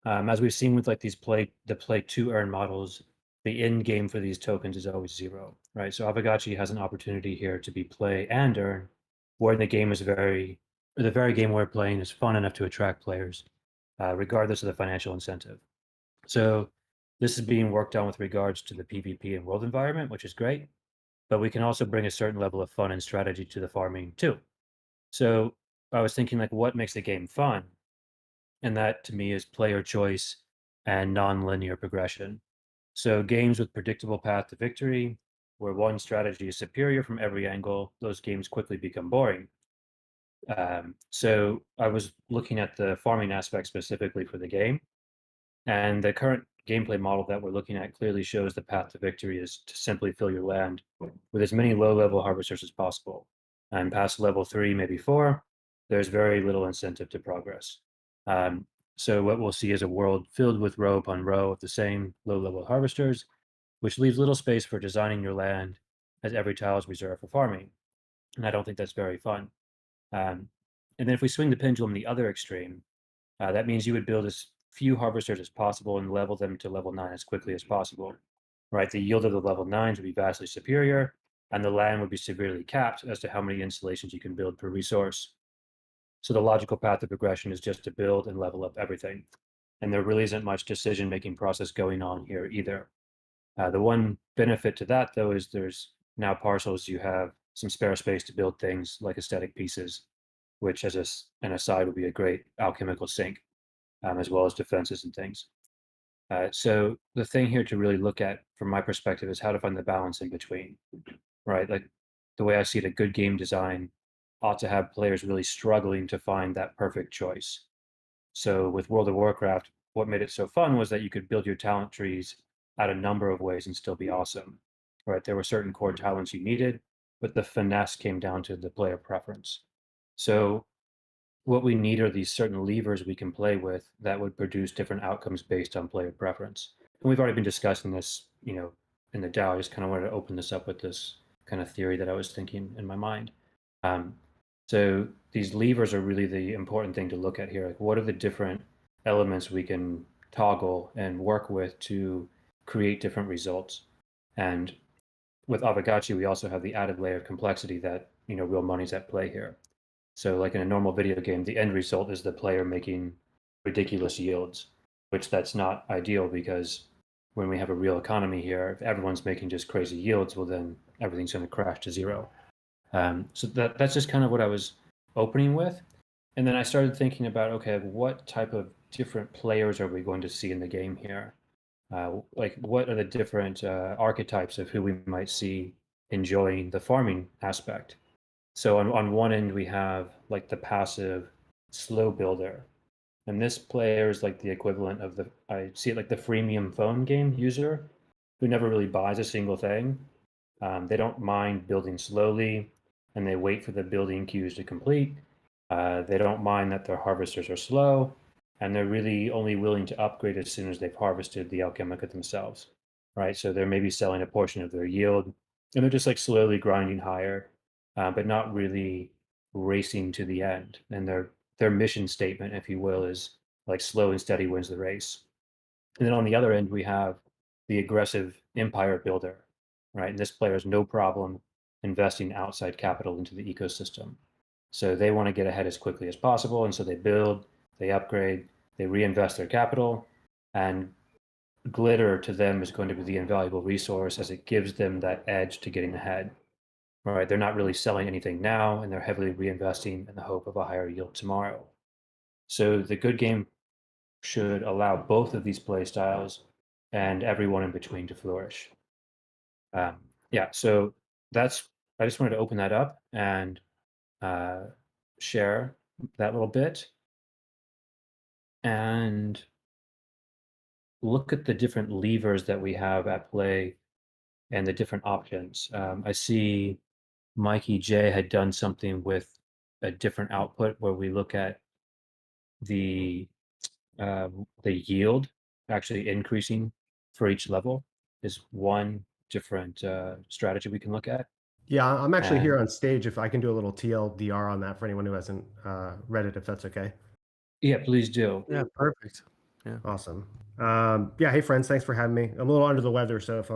As we've seen with like these play to earn models, the end game for these tokens is always zero, right? So Aavegotchi has an opportunity here to be play and earn, where the very game we're playing is fun enough to attract players, regardless of the financial incentive. So this is being worked on with regards to the PvP and world environment, which is great, but we can also bring a certain level of fun and strategy to the farming too. So I was thinking like what makes the game fun? And that to me is player choice and non-linear progression. So games with predictable path to victory, where one strategy is superior from every angle, those games quickly become boring. So I was looking at the farming aspect specifically for the game, and the current gameplay model that we're looking at clearly shows the path to victory is to simply fill your land with as many low-level harvesters as possible. And past level 3, maybe 4, there's very little incentive to progress. So what we'll see is a world filled with row upon row of the same low-level harvesters, which leaves little space for designing your land, as every tile is reserved for farming. And I don't think that's very fun. And then if we swing the pendulum the other extreme, that means you would build as few harvesters as possible and level them to level 9 as quickly as possible. Right? The yield of the level 9s would be vastly superior, and the land would be severely capped as to how many installations you can build per resource. So the logical path of progression is just to build and level up everything. And there really isn't much decision-making process going on here either. The one benefit to that, though, is there's now parcels you have some spare space to build things like aesthetic pieces, which as an aside would be a great alchemical sink, as well as defenses and things. So the thing here to really look at from my perspective is how to find the balance in between, right? Like the way I see it, a good game design ought to have players really struggling to find that perfect choice. So with World of Warcraft, what made it so fun was that you could build your talent trees out a number of ways and still be awesome, right? There were certain core talents you needed, but the finesse came down to the player preference. So what we need are these certain levers we can play with that would produce different outcomes based on player preference. And we've already been discussing this, in the DAO. I just kind of wanted to open this up with this kind of theory that I was thinking in my mind. So these levers are really the important thing to look at here. Like, what are the different elements we can toggle and work with to create different results? And with Aavegotchi, we also have the added layer of complexity that, real money's at play here. So like in a normal video game, the end result is the player making ridiculous yields, which that's not ideal because when we have a real economy here, if everyone's making just crazy yields, well, then everything's going to crash to zero. So that's just kind of what I was opening with. And then I started thinking about, okay, what type of different players are we going to see in the game here? Like what are the different archetypes of who we might see enjoying the farming aspect? So on one end, we have like the passive slow builder. And this player is like the equivalent of I see it like the freemium phone game user who never really buys a single thing. They don't mind building slowly and they wait for the building queues to complete. They don't mind that their harvesters are slow and they're really only willing to upgrade as soon as they've harvested the alchemica themselves, right? So they're maybe selling a portion of their yield and they're just like slowly grinding higher, but not really racing to the end. And their mission statement, if you will, is like slow and steady wins the race. And then on the other end, we have the aggressive empire builder, right? And this player has no problem investing outside capital into the ecosystem. So they want to get ahead as quickly as possible. And so they build, they upgrade, they reinvest their capital, and glitter to them is going to be the invaluable resource as it gives them that edge to getting ahead. Right? They're not really selling anything now, and they're heavily reinvesting in the hope of a higher yield tomorrow. So the good game should allow both of these play styles and everyone in between to flourish. Yeah, so I just wanted to open that up and share that little bit and look at the different levers that we have at play and the different options. I see Mikey J had done something with a different output where we look at the yield actually increasing for each level is one different strategy we can look at. Yeah, I'm actually And here on stage. If I can do a little TLDR on that for anyone who hasn't read it, if that's okay. yeah, please do. Yeah, perfect. Yeah. Awesome. Yeah, hey friends, thanks for having me. I'm a little under the weather, so if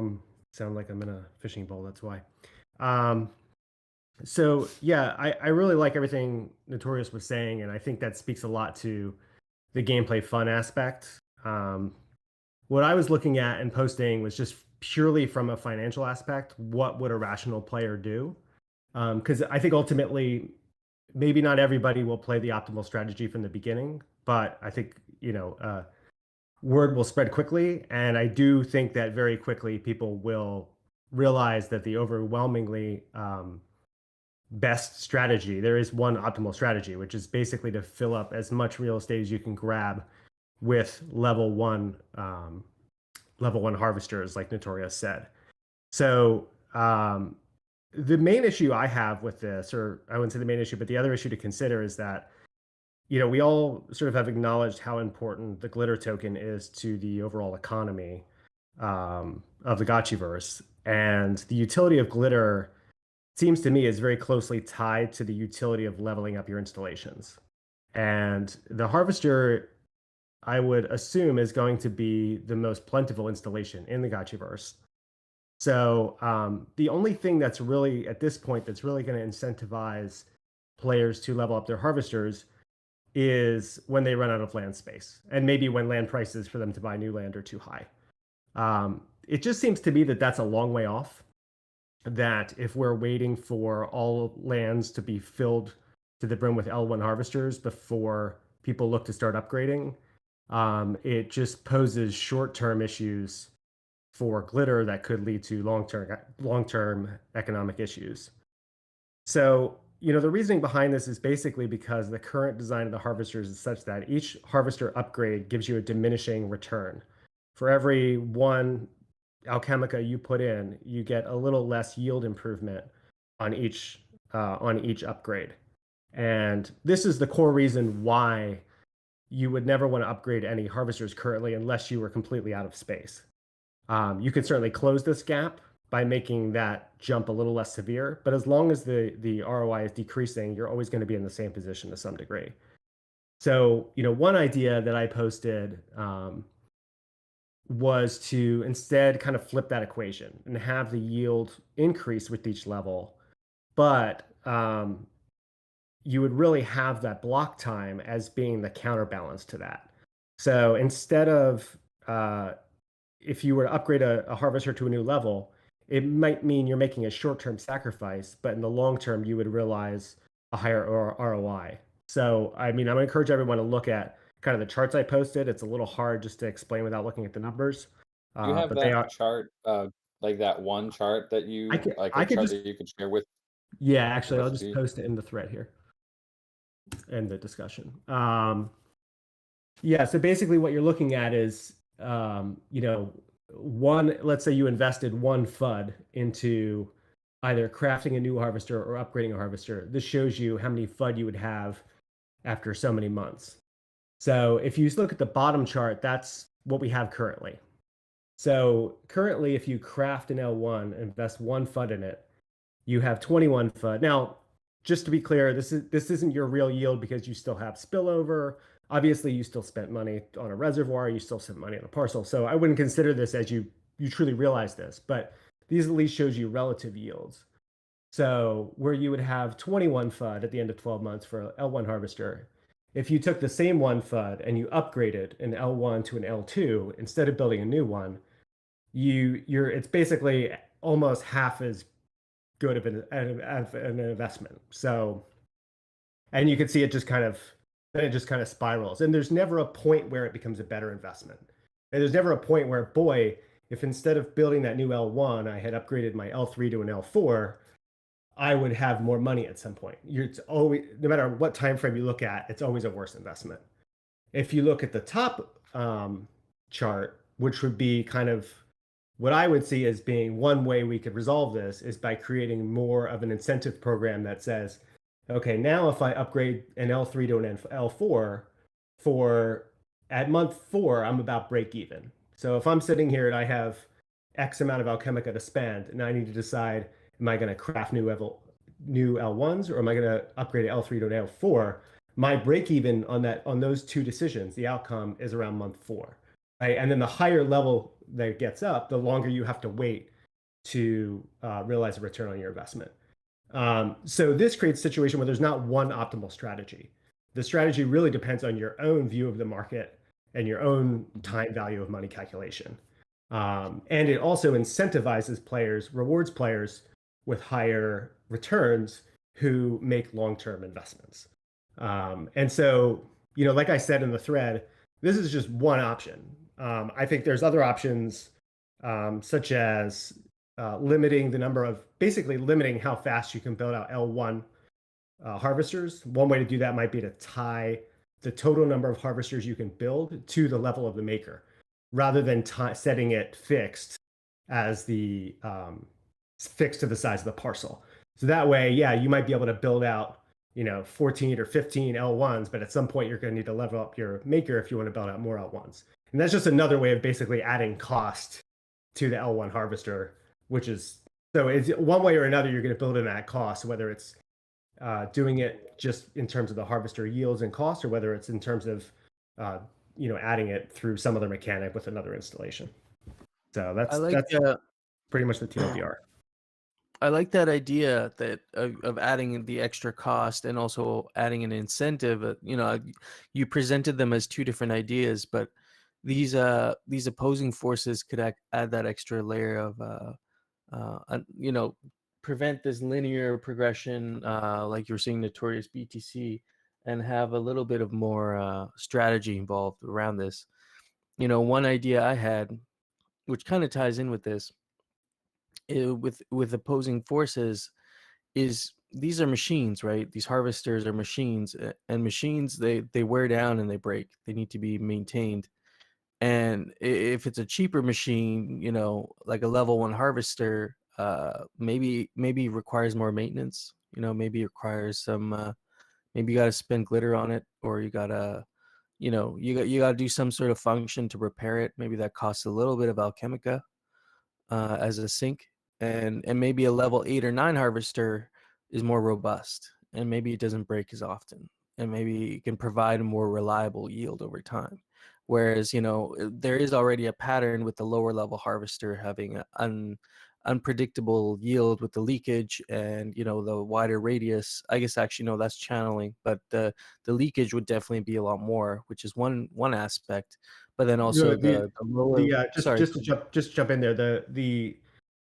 sound like I'm in a fishing bowl, that's why. So yeah, I really like everything Notorious was saying, and I think that speaks a lot to the gameplay fun aspect. What I was looking at and posting was just purely from a financial aspect. What would a rational player do? Because I think ultimately, maybe not everybody will play the optimal strategy from the beginning, but I think, word will spread quickly. And I do think that very quickly people will realize that the overwhelmingly best strategy, there is one optimal strategy, which is basically to fill up as much real estate as you can grab with level one harvesters, like Notorious said. So the main issue I have with this, or I wouldn't say the main issue, but the other issue to consider is that, we all sort of have acknowledged how important the Glitter token is to the overall economy of the Gotchiverse. And the utility of Glitter seems to me is very closely tied to the utility of leveling up your installations. And the Harvester, I would assume, is going to be the most plentiful installation in the Gotchiverse. So the only thing that's really, at this point, that's really going to incentivize players to level up their Harvesters is when they run out of land space, and maybe when land prices for them to buy new land are too high. It just seems to me that that's a long way off, that if we're waiting for all lands to be filled to the brim with L1 Harvesters before people look to start upgrading, it just poses short-term issues for Glitter that could lead to long-term economic issues. So, the reasoning behind this is basically because the current design of the Harvesters is such that each Harvester upgrade gives you a diminishing return. For every one Alchemica you put in, you get a little less yield improvement on each upgrade. And this is the core reason why you would never want to upgrade any Harvesters currently unless you were completely out of space. You could certainly close this gap by making that jump a little less severe, but as long as the ROI is decreasing, you're always going to be in the same position to some degree. So, one idea that I posted was to instead kind of flip that equation and have the yield increase with each level, but you would really have that block time as being the counterbalance to that. So instead of, if you were to upgrade a Harvester to a new level, it might mean you're making a short-term sacrifice, but in the long term, you would realize a higher ROI. So, I'm going to encourage everyone to look at kind of the charts I posted. It's a little hard just to explain without looking at the numbers. Do you have but that chart, like that one chart that you, that you could share with? Yeah, actually, I'll just post it in the thread here, in the discussion. Yeah, so basically what you're looking at is, let's say you invested one FUD into either crafting a new Harvester or upgrading a Harvester. This shows you how many FUD you would have after so many months. So if you look at the bottom chart, that's what we have currently. So currently, if you craft an L1, invest one FUD in it, you have 21 FUD. Now, just to be clear, this isn't your real yield because you still have spillover. Obviously, you still spent money on a reservoir, you still spent money on a parcel. So I wouldn't consider this as you truly realize this, but these at least shows you relative yields. So where you would have 21 FUD at the end of 12 months for an L1 Harvester, if you took the same one FUD and you upgraded an L1 to an L2 instead of building a new one, it's basically almost half as good of an investment. So, and you can see it just kind of spirals. And there's never a point where it becomes a better investment. And there's never a point where, boy, if instead of building that new L1, I had upgraded my L3 to an L4, I would have more money at some point. It's always, no matter what time frame you look at, it's always a worse investment. If you look at the top chart, which would be kind of what I would see as being one way we could resolve this, is by creating more of an incentive program that says, okay, now if I upgrade an L3 to an L4, at month 4, I'm about break even. So if I'm sitting here and I have X amount of Alchemica to spend, and I need to decide, am I going to craft new L1s, or am I going to upgrade an L3 to an L4? My break even on those two decisions, the outcome is around month 4. Right? And then the higher level that it gets up, the longer you have to wait to realize a return on your investment. So this creates a situation where there's not one optimal strategy. The strategy really depends on your own view of the market and your own time value of money calculation. And it also incentivizes players, rewards players with higher returns who make long-term investments. And so, like I said in the thread, this is just one option. I think there's other options, such as limiting how fast you can build out L1 harvesters. One way to do that might be to tie the total number of harvesters you can build to the level of the maker, rather than setting it fixed as fixed to the size of the parcel. So that way, yeah, you might be able to build out, 14 or 15 L1s, but at some point you're going to need to level up your maker if you want to build out more L1s. And that's just another way of basically adding cost to the L1 harvester, which is, so it's one way or another, you're going to build in that cost, whether it's doing it just in terms of the harvester yields and cost, or whether it's in terms of, adding it through some other mechanic with another installation. So I like that's pretty much the TLDR. I like that idea that of adding the extra cost and also adding an incentive. You presented them as two different ideas, but these opposing forces could add that extra layer of prevent this linear progression, like you're seeing Notorious BTC, and have a little bit of more strategy involved around this. One idea I had, which kind of ties in with this, with opposing forces, is these are machines, right? These harvesters are machines, and machines, they wear down and they break. They need to be maintained. And if it's a cheaper machine, like a level 1 harvester, maybe requires more maintenance. Maybe requires some. Maybe you got to spend glitter on it, or you gotta, you got to do some sort of function to repair it. Maybe that costs a little bit of alchemica as a sink, and maybe a level 8 or 9 harvester is more robust, and maybe it doesn't break as often, and maybe it can provide a more reliable yield over time. Whereas there is already a pattern with the lower level harvester having an unpredictable yield with the leakage and the wider radius. I guess actually no, that's channeling, but the leakage would definitely be a lot more, which is one aspect. But then also the lower. Just jump in there. The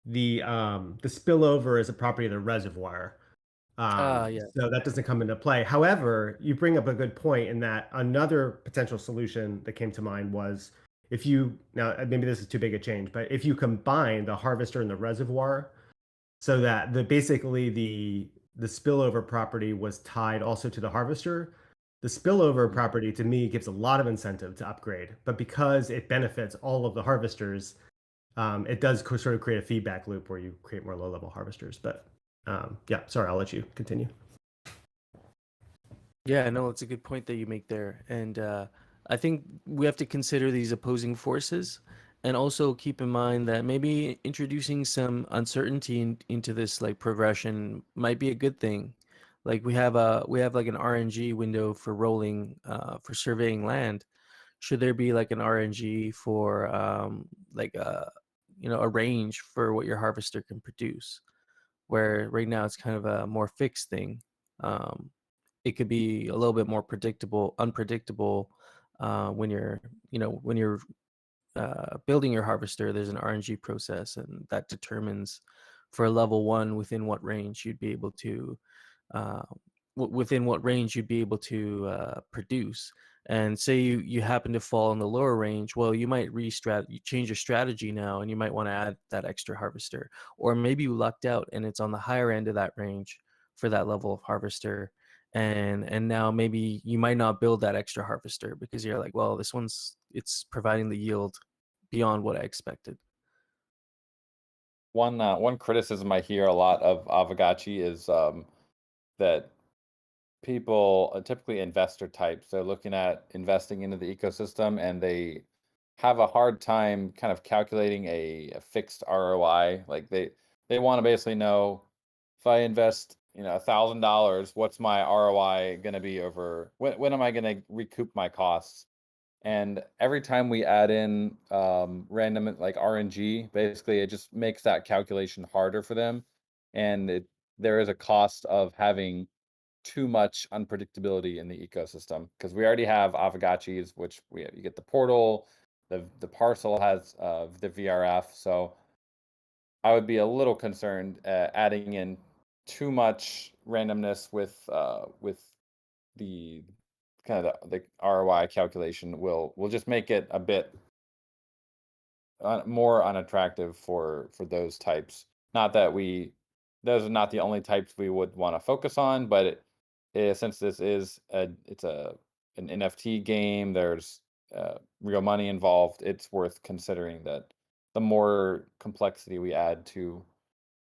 spillover is a property of the reservoir. Yeah. So that doesn't come into play. However, you bring up a good point in that another potential solution that came to mind was now maybe this is too big a change, but if you combine the harvester and the reservoir, so that basically the spillover property was tied also to the harvester. The spillover property to me gives a lot of incentive to upgrade, but because it benefits all of the harvesters, it does sort of create a feedback loop where you create more low-level harvesters. But yeah, sorry, I'll let you continue. Yeah, no, it's a good point that you make there. And I think we have to consider these opposing forces, and also keep in mind that maybe introducing some uncertainty into this like progression might be a good thing. Like we have like an RNG window for rolling for surveying land. Should there be like an RNG for like a range for what your harvester can produce? Where right now it's kind of a more fixed thing. It could be a little bit more unpredictable when you're building your harvester. There's an RNG process, and that determines for a level 1 within what range you'd be able to produce. And say you happen to fall in the lower range, well, you might change your strategy now, and you might want to add that extra harvester. Or maybe you lucked out and it's on the higher end of that range for that level of harvester, and now maybe you might not build that extra harvester because you're like, well, it's providing the yield beyond what I expected. One criticism I hear a lot of Aavegotchi is that people, typically investor types, they're looking at investing into the ecosystem, and they have a hard time kind of calculating a fixed ROI. Like they want to basically know, if I invest $1,000, what's my ROI going to be over when am I going to recoup my costs? And every time we add in random like RNG, basically it just makes that calculation harder for them, and there is a cost of having too much unpredictability in the ecosystem, because we already have Aavegotchis, which you get the portal, the parcel has the VRF. So I would be a little concerned adding in too much randomness with the kind of the ROI calculation will just make it a bit more unattractive for those types. Not that those are not the only types we would want to focus on, but since this is an NFT game, there's real money involved. It's worth considering that the more complexity we add to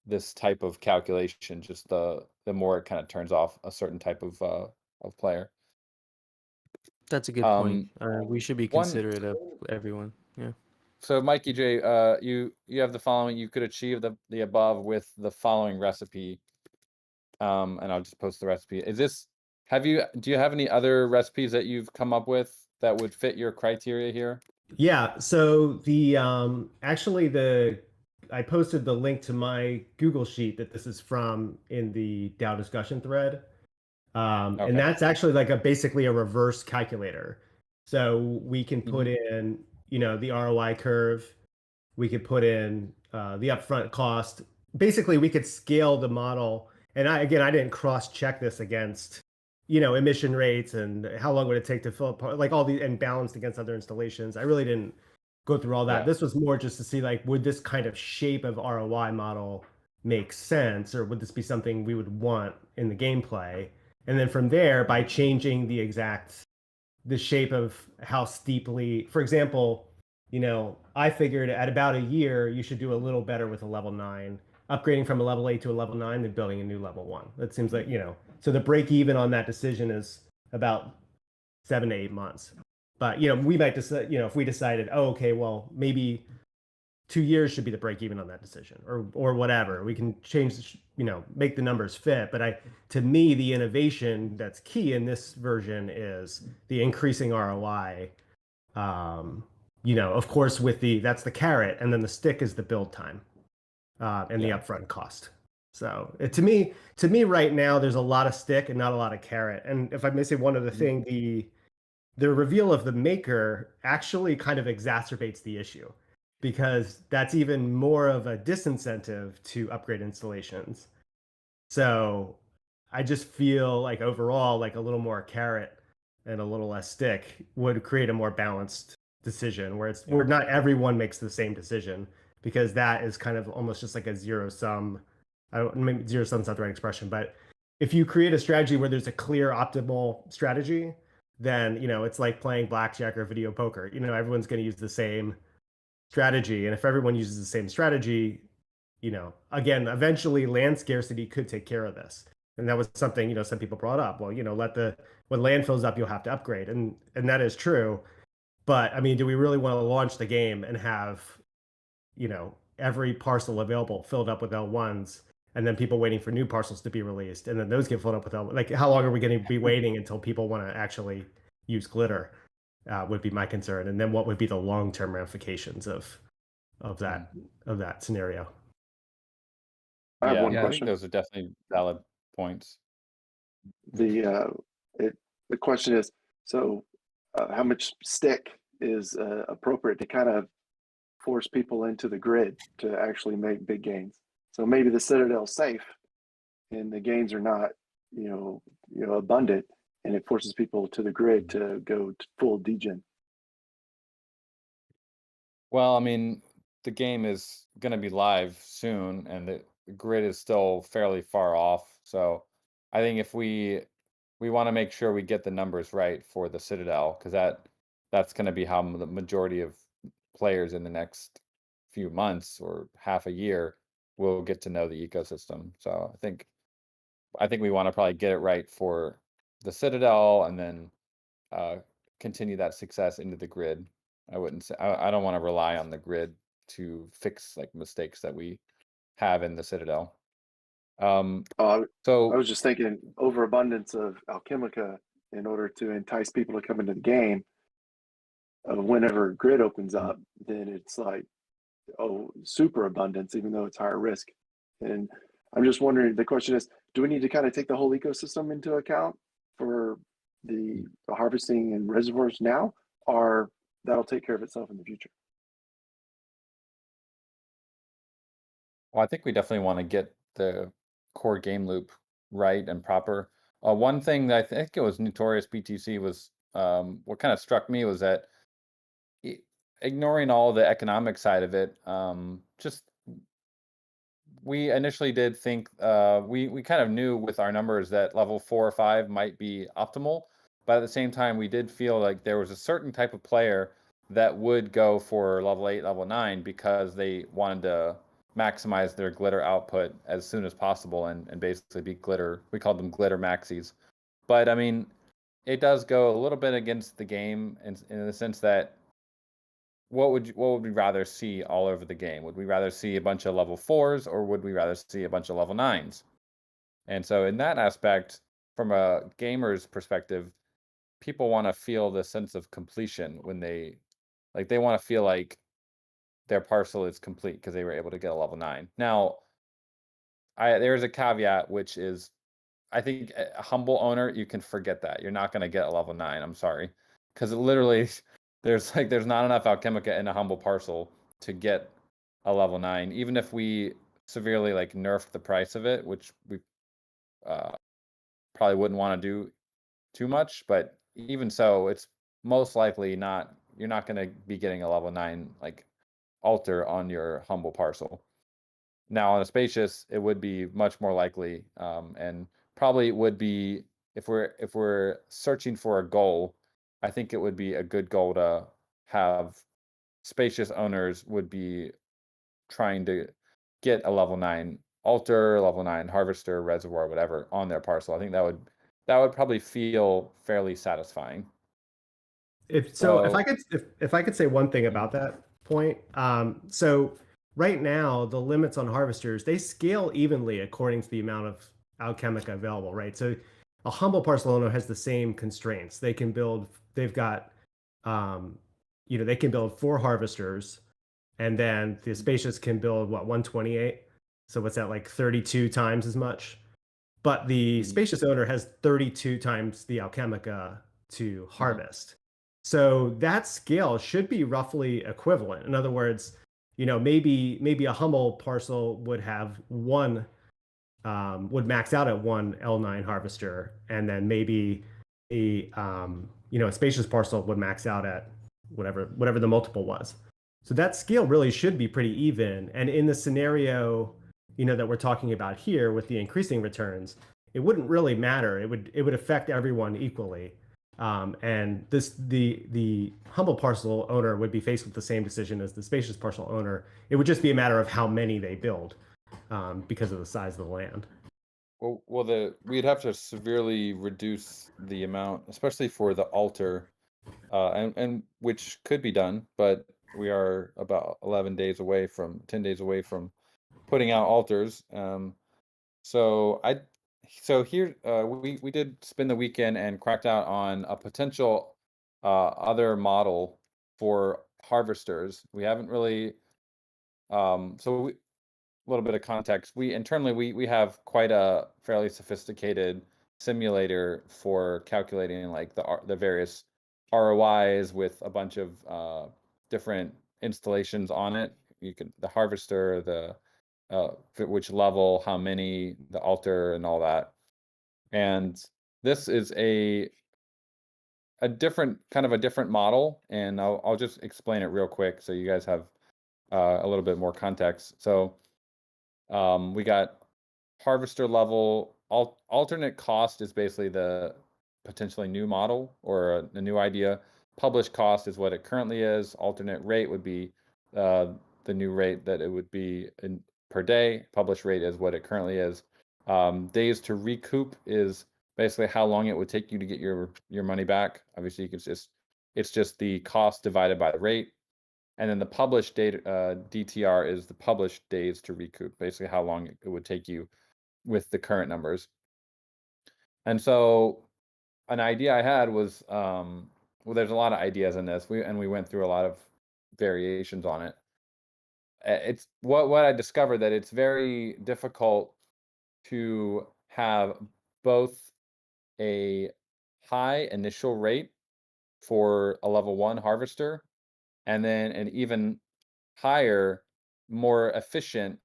this type of calculation. Just the more it kind of turns off a certain type of player. That's a good point. Um, We should be one considerate of everyone. Yeah. So Mikey J, you have the following. You could achieve the above with the following recipe. And I'll just post the recipe. Do you have any other recipes that you've come up with that would fit your criteria here? Yeah, so the actually I posted the link to my Google sheet that this is from in the DAO discussion thread. Okay. And that's actually like basically a reverse calculator. So we can put in, the ROI curve. We could put in the upfront cost. Basically, we could scale the model. And I didn't cross-check this against, emission rates and how long would it take to fill up, like all the and balanced against other installations. I really didn't go through all that. Yeah. This was more just to see like, would this kind of shape of ROI model make sense, or would this be something we would want in the gameplay? And then from there, by changing the shape of how steeply, for example, I figured at about a year, you should do a little better with a level 9, upgrading from a level 8 to a level 9, than building a new level 1. That seems like, so the break even on that decision is about 7 to 8 months. But, we might decide, if we decided, oh, okay, well, maybe 2 years should be the break even on that decision, or whatever. We can change, make the numbers fit. But to me, the innovation that's key in this version is the increasing ROI. Of course, that's the carrot, and then the stick is the build time, and the upfront cost. So to me right now, there's a lot of stick and not a lot of carrot. And if I may say one other thing, the reveal of the maker actually kind of exacerbates the issue, because that's even more of a disincentive to upgrade installations. So I just feel like overall, like a little more carrot and a little less stick would create a more balanced decision where not everyone makes the same decision, because that is kind of almost just like a zero sum. Maybe zero sum's not the right expression, but if you create a strategy where there's a clear optimal strategy, then it's like playing blackjack or video poker. Everyone's going to use the same strategy, and if everyone uses the same strategy, again, eventually land scarcity could take care of this. And that was something some people brought up. Well, when land fills up, you'll have to upgrade, and that is true. But I mean, do we really want to launch the game and have every parcel available filled up with L1s, and then people waiting for new parcels to be released, and then those get filled up with L1? Like, how long are we going to be waiting until people want to actually use glitter? Would be my concern. And then what would be the long-term ramifications of that scenario? I have one I question. think those are definitely valid points. The question is, so how much stick is appropriate to kind of force people into the grid to actually make big gains? So maybe the Citadel's safe and the gains are not, abundant, and it forces people to the grid to go to full degen. Well, I mean, the game is going to be live soon, and the grid is still fairly far off. So I think if we want to make sure we get the numbers right for the Citadel, because that's going to be how the majority of players in the next few months or half a year will get to know the ecosystem. So I think we want to probably get it right for the Citadel, and then continue that success into the grid. I wouldn't say I don't want to rely on the grid to fix like mistakes that we have in the Citadel. I So was just thinking overabundance of Alchemica in order to entice people to come into the game. Whenever grid opens up, then it's like, super abundance, even though it's higher risk. And I'm just wondering, the question is, do we need to kind of take the whole ecosystem into account for the harvesting and reservoirs now, or that'll take care of itself in the future? Well, I think we definitely want to get the core game loop right and proper. One thing that I think it was Notorious BTC was what kind of struck me was that ignoring all the economic side of it, just we initially did think we kind of knew with our numbers that level 4 or 5 might be optimal, but at the same time we did feel like there was a certain type of player that would go for level 8, level 9 because they wanted to maximize their glitter output as soon as possible and basically be glitter. We call them glitter maxis. But I mean, it does go a little bit against the game in the sense that what would we rather see all over the game? Would we rather see a bunch of level 4s, or would we rather see a bunch of level 9s? And so in that aspect, from a gamer's perspective, people want to feel the sense of completion when they want to feel like their parcel is complete because they were able to get a level 9. Now, there's a caveat, which is I think a humble owner, you can forget that. You're not going to get a level 9. I'm sorry. Because literally, there's not enough Alchemica in a humble parcel to get a level 9. Even if we severely nerfed the price of it, which we probably wouldn't want to do too much. But even so, it's most likely not. You're not going to be getting a level 9 altar on your humble parcel. Now on a spacious, it would be much more likely, and probably would be if we're searching for a goal. I think it would be a good goal to have spacious owners would be trying to get a level 9 altar, level 9 harvester, reservoir, whatever on their parcel. I think that would probably feel fairly satisfying. If I could say one thing about that point, so right now the limits on harvesters, they scale evenly according to the amount of Alchemica available, right? So a humble parcel owner has the same constraints. They can build, they've got, they can build 4 harvesters, and then the spacious can build 128. So what's that, like 32 times as much? But the spacious owner has 32 times the Alchemica to harvest. So that scale should be roughly equivalent. In other words, maybe a humble parcel would have one, would max out at one L9 harvester, and then maybe a spacious parcel would max out at whatever the multiple was. So that scale really should be pretty even. And in the scenario, that we're talking about here with the increasing returns, it wouldn't really matter. It would affect everyone equally. And the humble parcel owner would be faced with the same decision as the spacious parcel owner. It would just be a matter of how many they build, because of the size of the land. Well, we'd have to severely reduce the amount, especially for the altar, and which could be done, but we are about 10 days away from putting out altars. So here we did spend the weekend and cracked out on a potential other model for harvesters. We haven't really a little bit of context. We internally we have quite a fairly sophisticated simulator for calculating the various ROIs with a bunch of different installations on it. The harvester, the which level, how many, the altar, and all that. And this is a different model, and I'll just explain it real quick so you guys have a little bit more context. So we got harvester level. Alternate cost is basically the potentially new model or a new idea. Published cost is what it currently is. Alternate rate would be the new rate that it would be per day. Published rate is what it currently is. Days to recoup is basically how long it would take you to get your money back. Obviously, it's just the cost divided by the rate. And then the published data, DTR, is the published days to recoup, basically how long it would take you with the current numbers. And so an idea I had was, well, there's a lot of ideas in this. We went through a lot of variations on it. It's what I discovered, that it's very difficult to have both a high initial rate for a level 1 harvester and then an even higher, more efficient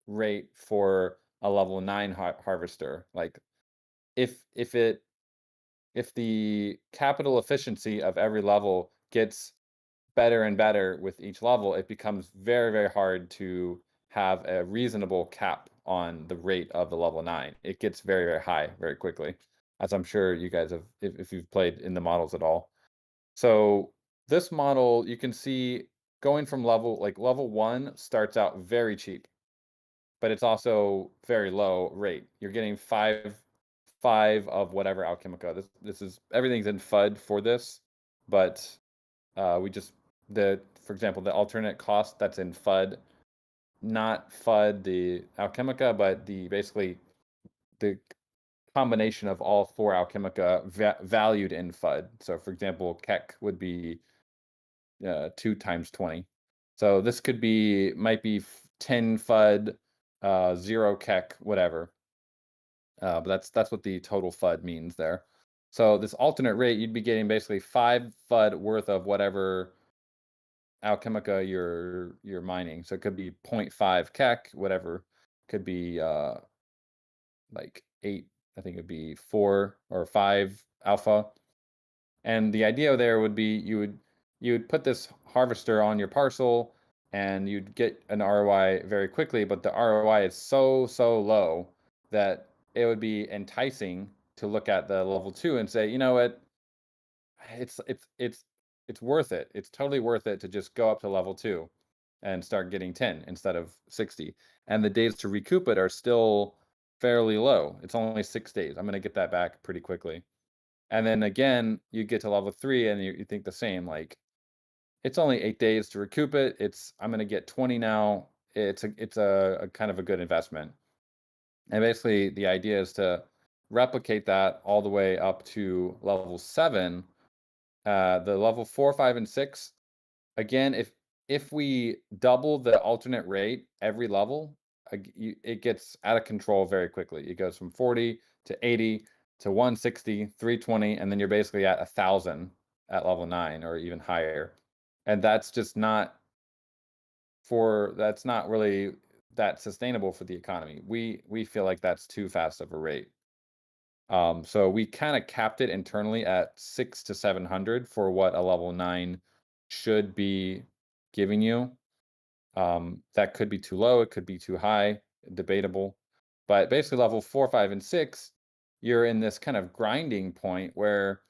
rate for a level 9 harvester. Like if the capital efficiency of every level gets better and better with each level, it becomes very, very hard to have a reasonable cap on the rate of the level 9. It gets very, very high very quickly, as I'm sure you guys have, if you've played in the models at all. So this model, you can see going from level 1 starts out very cheap. but it's also very low rate. You're getting five of whatever Alchemica. This is everything's in FUD for this, but we just for example, the alternate cost that's in FUD, not FUD the Alchemica, but basically the combination of all 4 Alchemica valued in FUD. So for example, Keck would be 2 times 20. So this might be 10 FUD, 0 Keck, whatever. But that's what the total FUD means there. So this alternate rate, you'd be getting basically 5 FUD worth of whatever Alchemica you're mining. So it could be 0.5 Keck, whatever. Could be like 8, I think it'd be 4 or 5 alpha. And the idea there would be you would put this harvester on your parcel and you'd get an ROI very quickly, but the ROI is so low that it would be enticing to look at the level 2 and say, you know what, it's worth it. It's totally worth it to just go up to level 2 and start getting 10 instead of 60. And the days to recoup it are still fairly low. It's only 6 days. I'm going to get that back pretty quickly. And then again, you get to level 3 and you think the same, like it's only 8 days to recoup it. I'm going to get 20 now. It's a kind of a good investment. And basically the idea is to replicate that all the way up to level 7. The level 4, 5, and 6, again, if we double the alternate rate every level, it gets out of control very quickly. It goes from 40 to 80 to 160, 320, and then you're basically at 1,000 at level 9 or even higher. And that's just not really that sustainable for the economy. We feel like that's too fast of a rate. So we kind of capped it internally at 600 to 700 for what a level 9 should be giving you. That could be too low, it could be too high, debatable. But basically level 4, 5, and 6, you're in this kind of grinding point where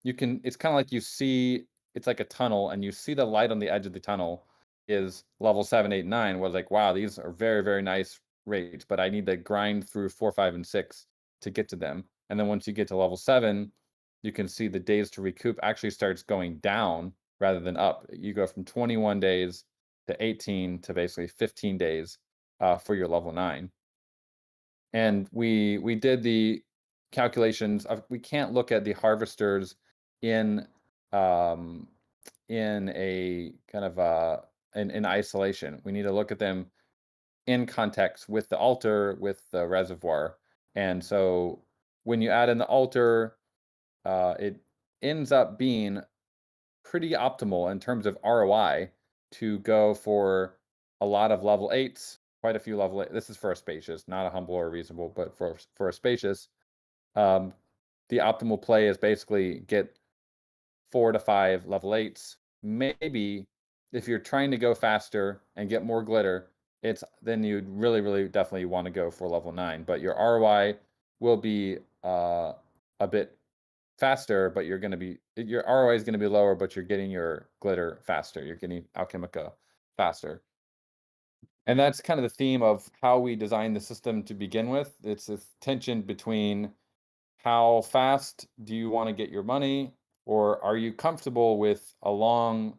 it's kind of like it's like a tunnel and you see the light on the edge of the tunnel is level 7, 8, 9, was like, wow, these are very, very nice rates, but I need to grind through 4, 5, and 6 to get to them. And then once you get to level 7, you can see the days to recoup actually starts going down rather than up. You go from 21 days to 18 to basically 15 days for your level 9. And we did the calculations of, we can't look at the harvesters in a kind of in isolation. We need to look at them in context with the altar, with the reservoir. And so when you add in the altar, it ends up being pretty optimal in terms of ROI to go for a lot of level 8s, quite a few level 8. This is for a spacious, not a humble or reasonable, but for a spacious. The optimal play is basically get 4 to 5 level 8s. Maybe if you're trying to go faster and get more glitter, then you'd really, really definitely want to go for level 9. But your ROI will be a bit faster, but your ROI is going to be lower, but you're getting your glitter faster. You're getting Alchemica faster. And that's kind of the theme of how we designed the system to begin with. It's this tension between how fast do you want to get your money, or are you comfortable with a long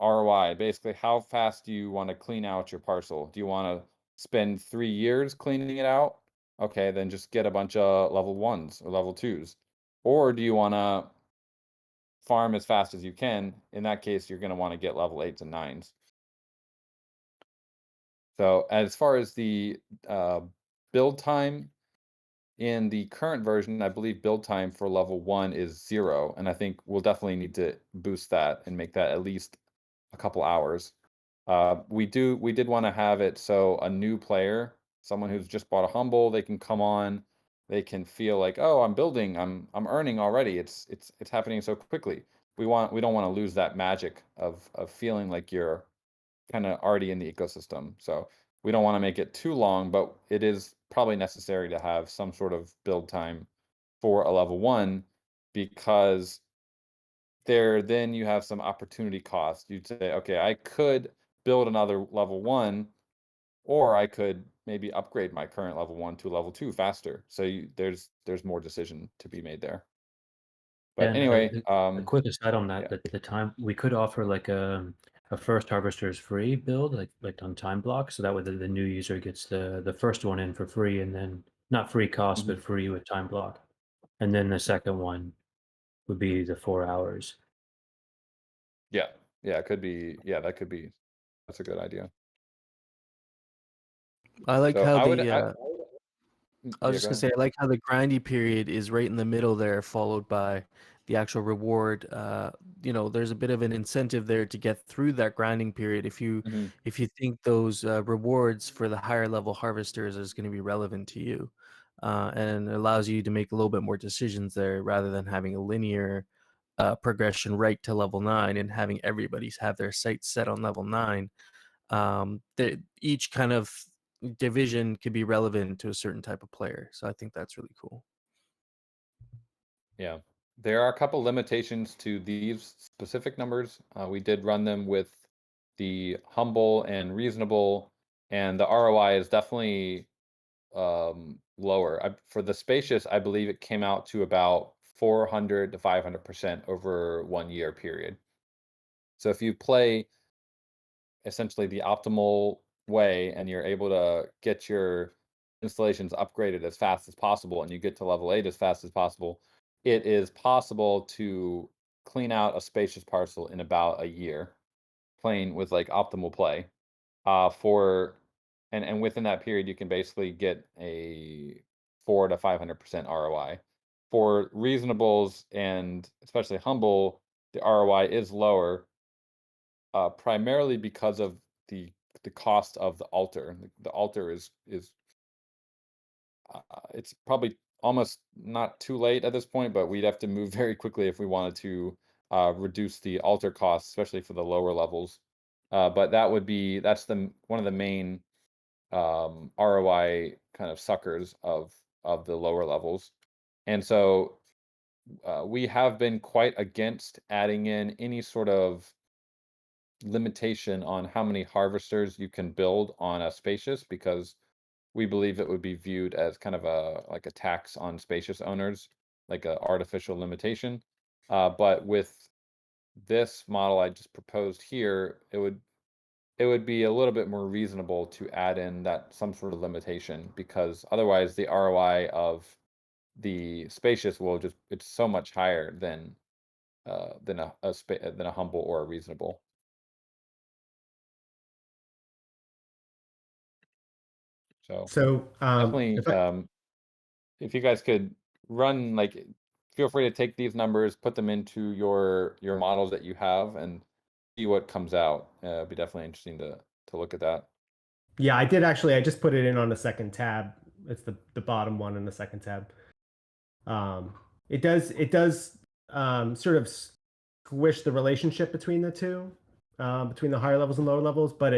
ROI? Basically, how fast do you want to clean out your parcel? Do you want to spend 3 years cleaning it out? Okay, then just get a bunch of level 1s or level 2s. Or do you want to farm as fast as you can? In that case, you're going to want to get level 8s and 9s. So as far as the build time, in the current version, I believe build time for level 1 is 0, and I think we'll definitely need to boost that and make that at least a couple hours. We did want to have it so a new player, someone who's just bought a humble, they can come on, they can feel like, oh, I'm building, I'm earning already. It's happening so quickly. We don't want to lose that magic of feeling like you're kind of already in the ecosystem. So we don't want to make it too long, but it is probably necessary to have some sort of build time for a level 1, because then you have some opportunity cost. You'd say, okay, I could build another level 1, or I could maybe upgrade my current level 1 to level 2 faster. So there's more decision to be made there. But And anyway, a quick aside on that, yeah. that the time we could offer like a first harvester's free build, like on time block, so that way the new user gets the first one in for free, and then not free cost, but free with time block, and then the second one would be the 4 hours. Yeah, it could be. Yeah, that could be. That's a good idea. I like So how I would. the I was Yeah, just go gonna ahead. say, I like how the grindy period is right in the middle there, followed by the actual reward. There's a bit of an incentive there to get through that grinding period. If you Mhm. think those rewards for the higher level harvesters is going to be relevant to you, and it allows you to make a little bit more decisions there rather than having a linear progression right to level 9 and having everybody's have their sights set on level 9. Each kind of division could be relevant to a certain type of player. So I think that's really cool. Yeah, there are a couple limitations to these specific numbers. We did run them with the humble and reasonable, and the ROI is definitely lower. For the spacious, I believe it came out to about 400 to 500% over 1 year period. So if you play essentially the optimal way and you're able to get your installations upgraded as fast as possible and you get to level 8 as fast as possible, it is possible to clean out a spacious parcel in about a year playing with like optimal play. For and within that period you can basically get a 4 to 500% ROI. For reasonables and especially humble, the ROI is lower, primarily because of the cost of the altar. The altar is it's probably almost not too late at this point, but we'd have to move very quickly if we wanted to reduce the altar costs, especially for the lower levels. But that's one of the main ROI kind of suckers of the lower levels. And so we have been quite against adding in any sort of limitation on how many harvesters you can build on a spacious, because we believe it would be viewed as kind of a tax on spacious owners, like an artificial limitation. But with this model I just proposed here, it would be a little bit more reasonable to add in that some sort of limitation, because otherwise the ROI of the spacious it's so much higher than a humble or a reasonable. So So definitely, if you guys could run, like, feel free to take these numbers, put them into your models that you have, and see what comes out. It'd be definitely interesting to look at that. yeah, I did actually. I just put it in on the second tab. It's the bottom one in the second tab. It does sort of squish the relationship between the two, between the higher levels and lower levels, but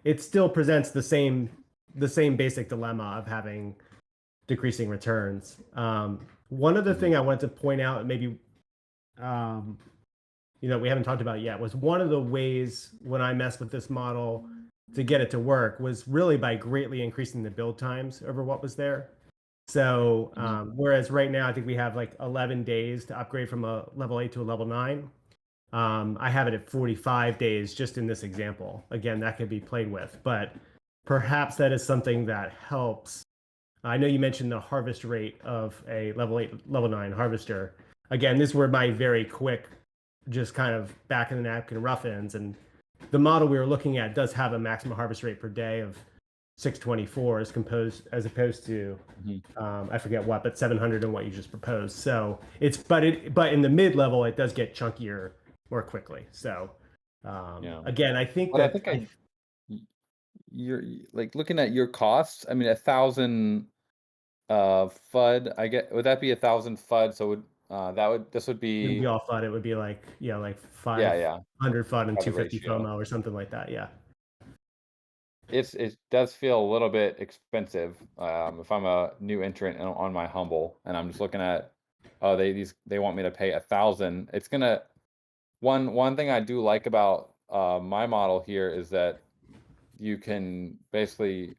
it still presents the same basic dilemma of having decreasing returns. One other thing I wanted to point out, maybe we haven't talked about yet, was one of the ways when I messed with this model to get it to work was really by greatly increasing the build times over what was there. So whereas right now I think we have like 11 days to upgrade from a level 8 to a level 9, I have it at 45 days just in this example. Again, that could be played with, but perhaps that is something that helps. I know you mentioned the harvest rate of a level 8, level 9 harvester. Again, these were my very quick, just kind of back in the napkin rough ends. And the model we were looking at does have a maximum harvest rate per day of 624 as opposed to I forget what, but 700 and what you just proposed. So but in the mid level it does get chunkier more quickly. So again, I think But that you're like looking at your costs. I mean, 1,000 FUD. Would that be 1,000 FUD? So this would it would be be all FUD. It would be like 500 FUD and by the 250 ratio. FOMO or something like that. Yeah. It does feel a little bit expensive if I'm a new entrant on my humble and I'm just looking at, oh, they want me to pay 1,000. It's gonna one thing I do like about my model here is that you can basically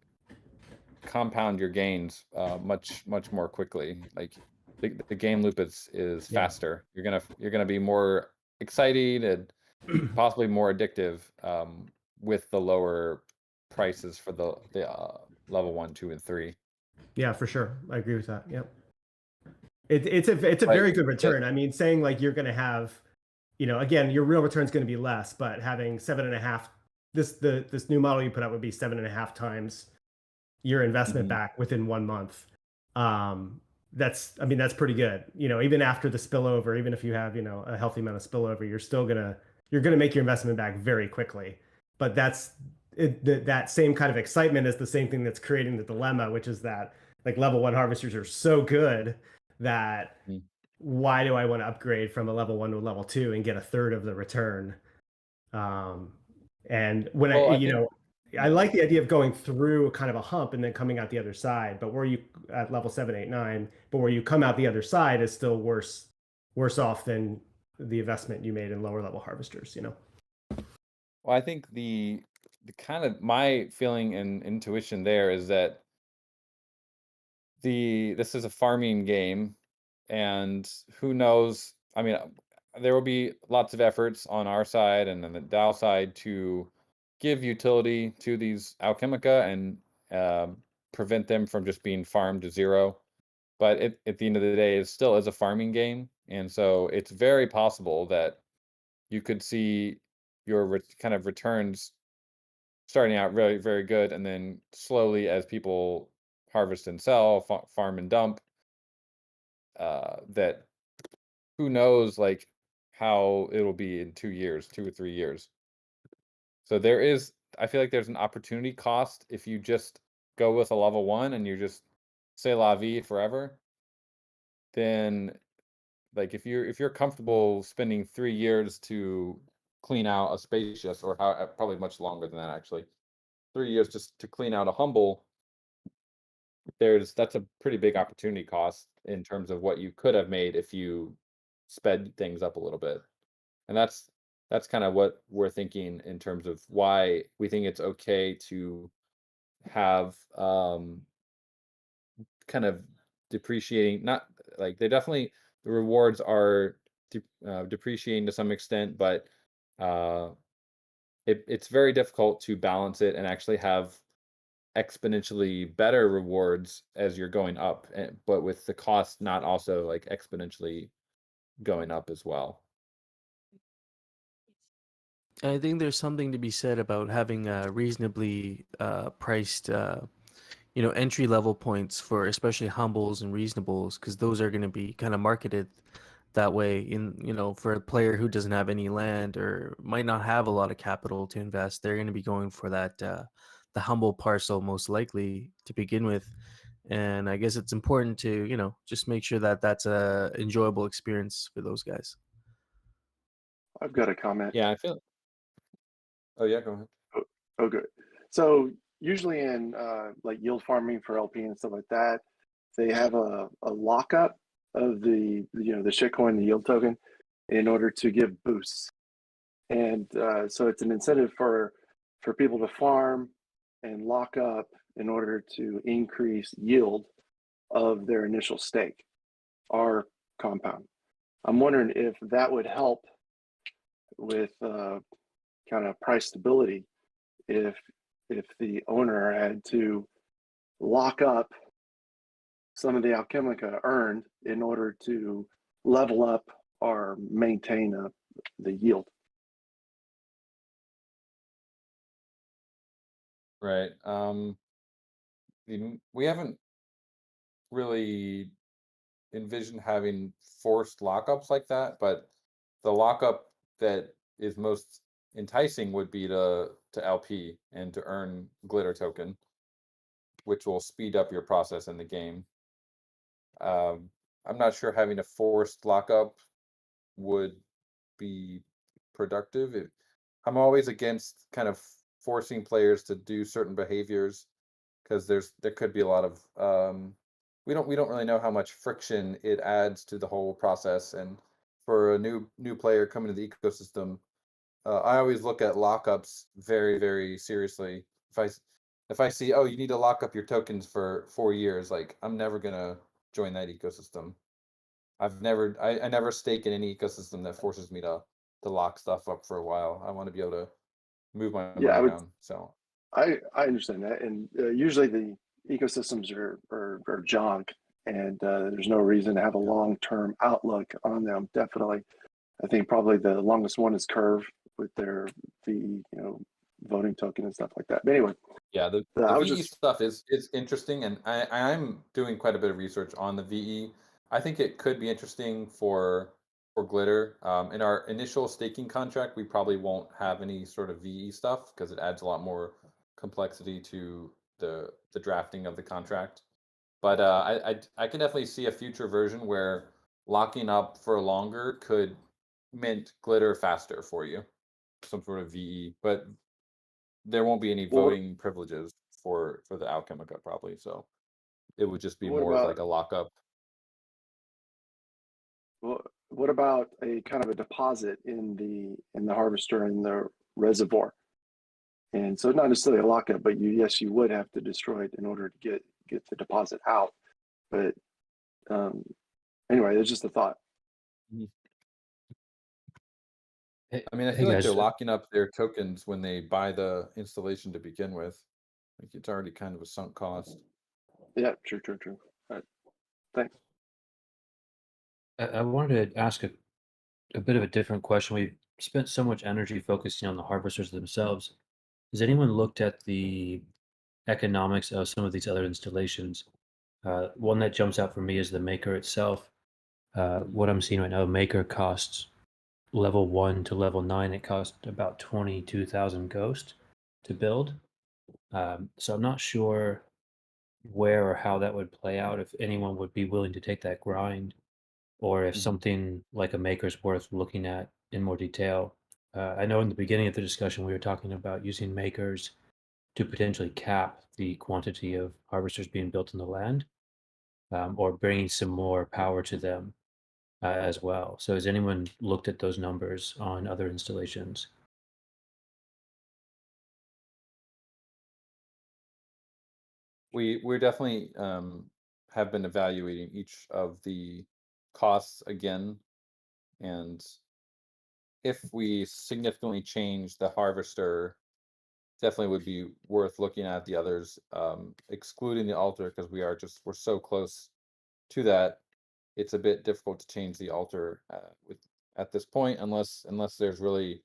compound your gains much more quickly. Like the game loop is Yeah. faster. You're gonna be more excited and possibly more addictive with the lower prices for the level 1, 2, and 3. Yeah, for sure. I agree with that. Yep. It's a Right. very good return. I mean, saying like you're going to have, again, your real return is going to be less, but having 7.5, this new model you put out would be 7.5 times your investment back within 1 month. That's pretty good. Even after the spillover, even if you have, a healthy amount of spillover, you're gonna make your investment back very quickly. But that same kind of excitement is the same thing that's creating the dilemma, which is that like level 1 harvesters are so good that why do I want to upgrade from a level 1 to a level 2 and get a third of the return? And when I like the idea of going through kind of a hump and then coming out the other side, but where you at level 7, 8, 9, but where you come out the other side is still worse off than the investment you made in lower level harvesters, Well, I think the kind of my feeling and intuition there is that this is a farming game, and who knows? I mean, there will be lots of efforts on our side and then the DAO side to give utility to these Alchemica and prevent them from just being farmed to zero. But at the end of the day, it still is a farming game, and so it's very possible that you could see your kind of returns starting out very, very good, and then slowly as people harvest and sell, farm and dump, that who knows like how it'll be in 2 years, 2 or 3 years. So I feel like there's an opportunity cost if you just go with a level 1 and you just say la vie forever. Then like if you're comfortable spending 3 years to clean out a spacious, or how probably much longer than that actually, 3 years just to clean out a humble, that's a pretty big opportunity cost in terms of what you could have made if you sped things up a little bit. And that's kind of what we're thinking in terms of why we think it's okay to have kind of depreciating, not like the rewards are depreciating to some extent, but it's very difficult to balance it and actually have exponentially better rewards as you're going up, but with the cost not also like exponentially going up as well. I think there's something to be said about having reasonably priced, entry level points for especially humbles and reasonables, because those are going to be kind of marketed that way for a player who doesn't have any land or might not have a lot of capital to invest. They're going to be going for that the humble parcel most likely to begin with. And I guess it's important to just make sure that that's a enjoyable experience for those guys. I've got a comment. Yeah, I feel. Oh yeah, go ahead. Oh, good. So usually in like yield farming for LP and stuff like that, they have a lockup of the shitcoin, the yield token, in order to give boosts. And so it's an incentive for people to farm and lock up in order to increase yield of their initial stake or compound. I'm wondering if that would help with kind of price stability if the owner had to lock up some of the Alchemica earned in order to level up or maintain the yield. Right. We haven't really envisioned having forced lockups like that, but the lockup that is most enticing would be to LP and to earn glitter token, which will speed up your process in the game. I'm not sure having a forced lockup would be productive. I'm always against kind of forcing players to do certain behaviors, because there could be a lot of we don't really know how much friction it adds to the whole process. And for a new player coming to the ecosystem, I always look at lockups very, very seriously. if I see, oh, you need to lock up your tokens for 4 years, like I'm never gonna join that ecosystem. I never stake in any ecosystem that forces me to lock stuff up for a while. I want to be able to move my Yeah, money around. So I understand that, and usually the ecosystems are junk, and there's no reason to have a long-term outlook on them. Definitely, I think probably the longest one is Curve with their voting token and stuff like that. But anyway, yeah, the I was VE just stuff is interesting, and I'm doing quite a bit of research on the VE. I think it could be interesting for Glitter. In our initial staking contract, we probably won't have any sort of VE stuff because it adds a lot more complexity to the drafting of the contract. But I can definitely see a future version where locking up for longer could mint Glitter faster for you, some sort of VE. But there won't be any well. voting privileges for the Alchemica probably. So it would just be What more of about like a lockup. what about a kind of a deposit in the harvester in the reservoir? And so not necessarily a lockup, but you would have to destroy it in order to get the deposit out. But anyway, it's just a thought. I mean, I Hey feel like guys, they're locking up their tokens when they buy the installation to begin with. Like it's already kind of a sunk cost. Yeah, true. All right, thanks. I wanted to ask a bit of a different question. We've spent so much energy focusing on the harvesters themselves. Has anyone looked at the economics of some of these other installations? One that jumps out for me is the maker itself. What I'm seeing right now, maker costs level 1 to level 9. It costs about 22,000 ghost to build. So I'm not sure where or how that would play out, if anyone would be willing to take that grind, or if something like a maker's worth looking at in more detail. I know in the beginning of the discussion we were talking about using makers to potentially cap the quantity of harvesters being built in the land, or bringing some more power to them as well. So has anyone looked at those numbers on other installations? We're definitely have been evaluating each of the costs again, and if we significantly change the harvester, definitely would be worth looking at the others, excluding the altar because we're so close to that. It's a bit difficult to change the altar at this point unless there's really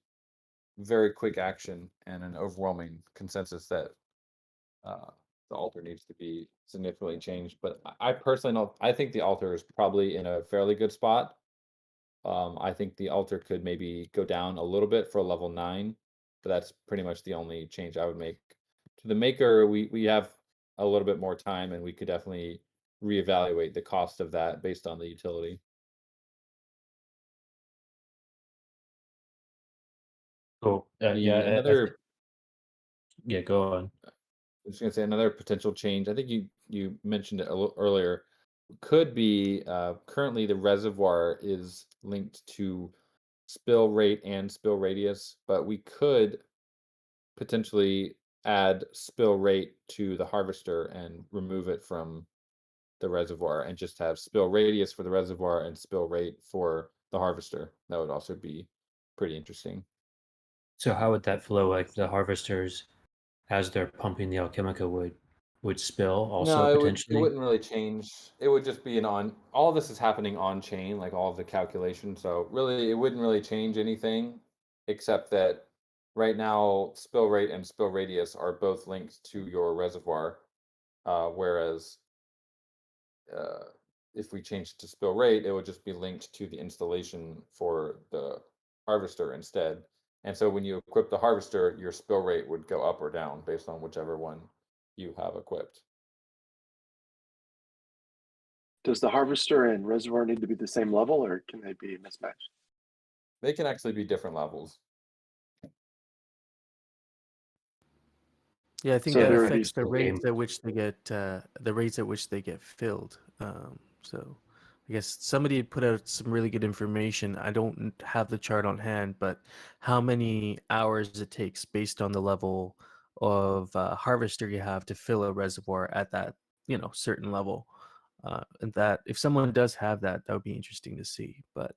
very quick action and an overwhelming consensus that the altar needs to be significantly changed. But I personally don't. I think the altar is probably in a fairly good spot. I think the altar could maybe go down a little bit for a level 9, but that's pretty much the only change I would make. To the maker, we have a little bit more time, and we could definitely reevaluate the cost of that based on the utility. Cool. Another, Yeah, go on. I was going to say another potential change. I think you mentioned it a little earlier. Could be currently the reservoir is linked to spill rate and spill radius, but we could potentially add spill rate to the harvester and remove it from the reservoir and just have spill radius for the reservoir and spill rate for the harvester. That would also be pretty interesting. So how would that flow? Like the harvesters, as they're pumping the Alchemica, would spill also No, it potentially? wouldn't really change. It would just be all of this is happening on chain, like all of the calculation. So really it wouldn't really change anything except that right now spill rate and spill radius are both linked to your reservoir. Whereas if we change it to spill rate, it would just be linked to the installation for the harvester instead. And so when you equip the harvester, your spill rate would go up or down based on whichever one you have equipped. Does the harvester and reservoir need to be the same level, or can they be mismatched? They can actually be different levels. Yeah, I think So that there would be affects the rates at which they get filled. So I guess somebody put out some really good information. I don't have the chart on hand, but how many hours it takes based on the level of harvester you have to fill a reservoir at that certain level. And that if someone does have that, that would be interesting to see. But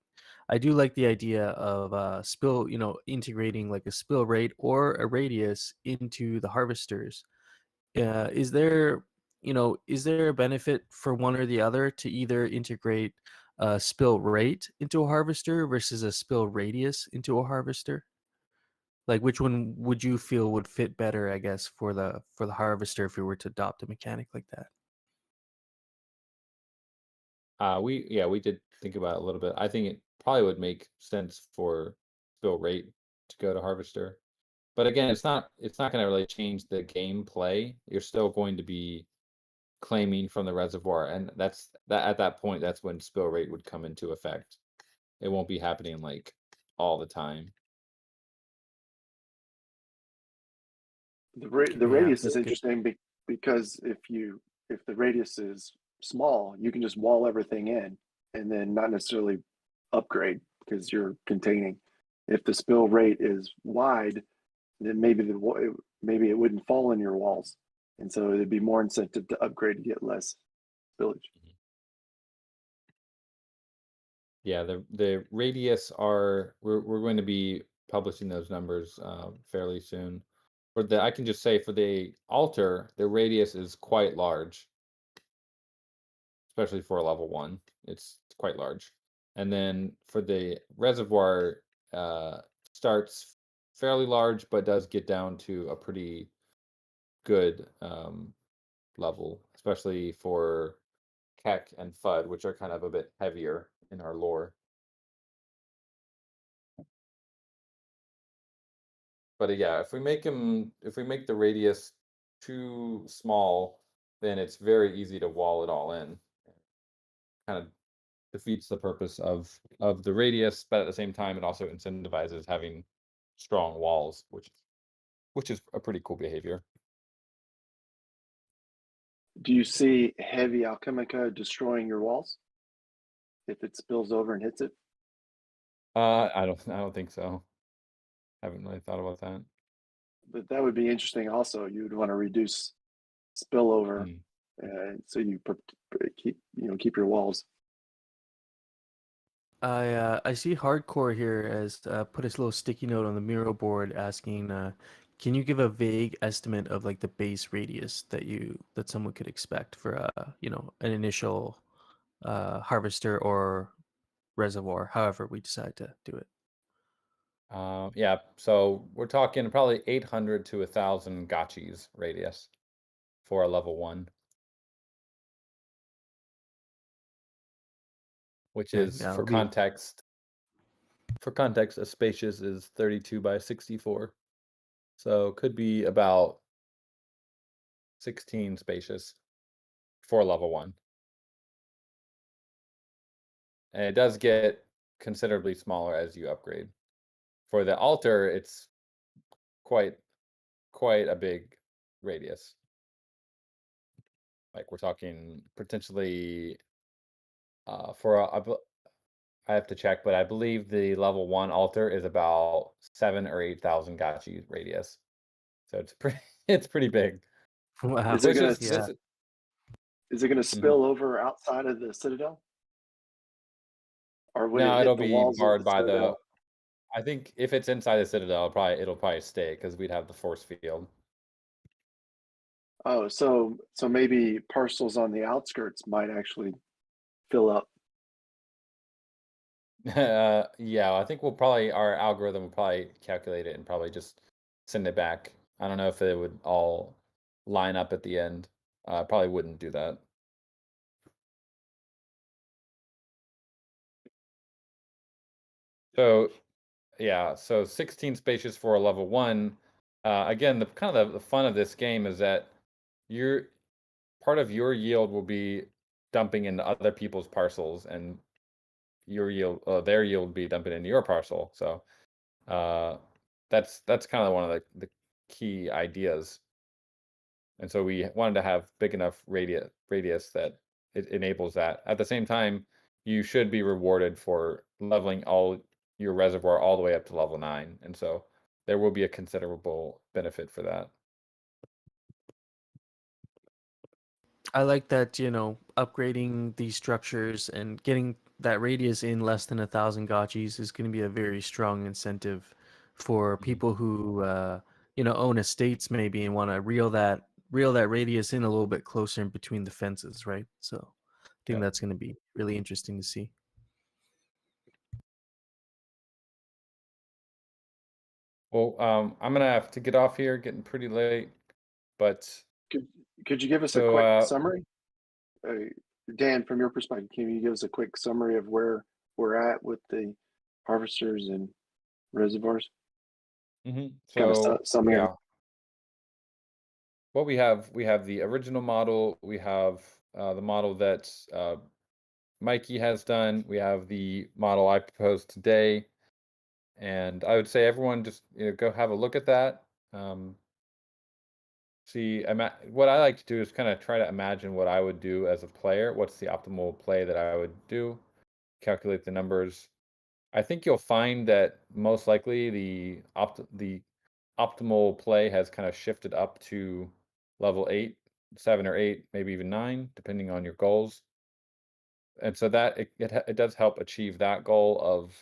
I do like the idea of spill, integrating like a spill rate or a radius into the harvesters. Is there, is there a benefit for one or the other to either integrate a spill rate into a harvester versus a spill radius into a harvester? Like, which one would you feel would fit better, I guess, for the harvester if we were to adopt a mechanic like that? We did think about it a little bit. I think it probably would make sense for spill rate to go to harvester. But again, it's not going to really change the gameplay. You're still going to be claiming from the reservoir, and at that point that's when spill rate would come into effect. It won't be happening like all the time. The Yeah, radius that's is good. interesting because if the radius is small, you can just wall everything in and then not necessarily upgrade because you're containing. If the spill rate is wide, then maybe it wouldn't fall in your walls, and so it'd be more incentive to upgrade to get less spillage. Yeah, the radius we're going to be publishing those numbers fairly soon. I can just say for the altar, the radius is quite large, especially for a level 1. It's quite large. And then for the reservoir, starts fairly large, but does get down to a pretty good level, especially for Keck and Fud, which are kind of a bit heavier in our lore. But yeah, if we make the radius too small, then it's very easy to wall it all in. Kind of defeats the purpose of the radius, but at the same time, it also incentivizes having strong walls, which is a pretty cool behavior. Do you see heavy Alchemica destroying your walls if it spills over and hits it? I don't think so. Haven't really thought about that. But that would be interesting. Also, you would want to reduce spillover, so you keep your walls. I see Hardcore here as put his little sticky note on the Miro board asking, can you give a vague estimate of like the base radius that someone could expect for an initial harvester or reservoir, however we decide to do it. Yeah, so we're talking probably 800 to 1,000 gotchis radius for a level 1. Which Okay, is, yeah, for context, a spacious is 32 by 64. So could be about 16 spacious for level 1. And it does get considerably smaller as you upgrade. For the altar, it's quite a big radius. Like we're talking potentially I have to check, but I believe the level 1 altar is about 7 or 8,000 gotchi radius. So it's pretty big. Wow. Is it gonna yeah. Is it going to spill over outside of the Citadel? Or would No, it it'll hit the be walls of barred the by Citadel? I think if it's inside the Citadel, it'll probably stay because we'd have the force field. Oh, so maybe parcels on the outskirts might actually fill up. Yeah, I think our algorithm will probably calculate it and probably just send it back. I don't know if it would all line up at the end. Probably wouldn't do that. So yeah, so 16 spacious for a level 1. Again, the kind of the fun of this game is that part of your yield will be dumping into other people's parcels, and their yield will be dumping into your parcel. So that's kind of one of the key ideas. And so we wanted to have big enough radius that it enables that. At the same time, you should be rewarded for leveling all your reservoir all the way up to level 9. And so there will be a considerable benefit for that. I like that, upgrading these structures and getting that radius in less than 1,000 gotchis is going to be a very strong incentive for people who, own estates maybe and want to reel that radius in a little bit closer in between the fences, right? So I think Yeah. that's going to be really interesting to see. Well, I'm gonna have to get off here, getting pretty late. But Could you give us a so quick summary? Dan, from your perspective, can you give us a quick summary of where we're at with the harvesters and reservoirs? Kind of so summing yeah, up. what we have the original model. We have the model that Mikey has done. We have the model I proposed today, and I would say everyone just go have a look at that. See, what I like to do is kind of try to imagine what I would do as a player. What's the optimal play that I would do? Calculate the numbers. I think you'll find that most likely the optimal play has kind of shifted up to level 8, 7 or 8, maybe even 9, depending on your goals. And so that it does help achieve that goal of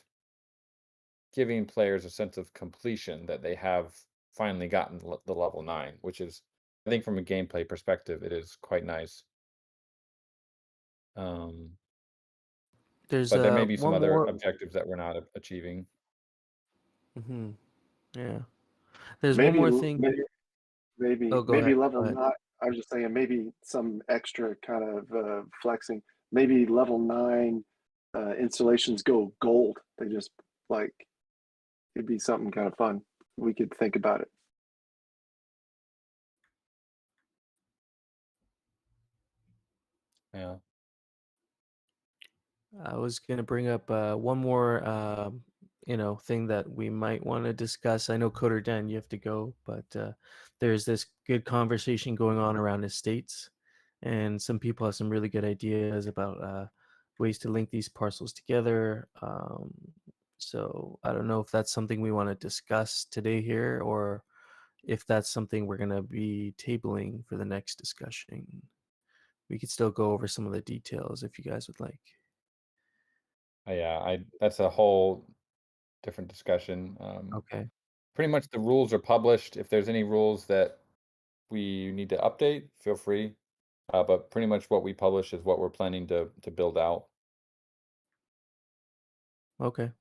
giving players a sense of completion that they have finally gotten the level 9, which is, I think, from a gameplay perspective, it is quite nice. There's But there may be some one other more. objectives that we're not achieving. Yeah. There's one Maybe, more thing. Oh, go maybe ahead. level Go ahead. 9. I was just saying, maybe some extra kind of flexing. Maybe level 9 installations go gold. They just like, it'd be something kind of fun. We could think about it. Yeah. I was going to bring up one more, thing that we might want to discuss. I know Coder Dan, you have to go, but there's this good conversation going on around estates, and some people have some really good ideas about ways to link these parcels together. So I don't know if that's something we want to discuss today here, or if that's something we're going to be tabling for the next discussion. We could still go over some of the details if you guys would like. Yeah, that's a whole different discussion. Okay. Pretty much the rules are published. If there's any rules that we need to update, feel free. But pretty much what we publish is what we're planning to build out. Okay.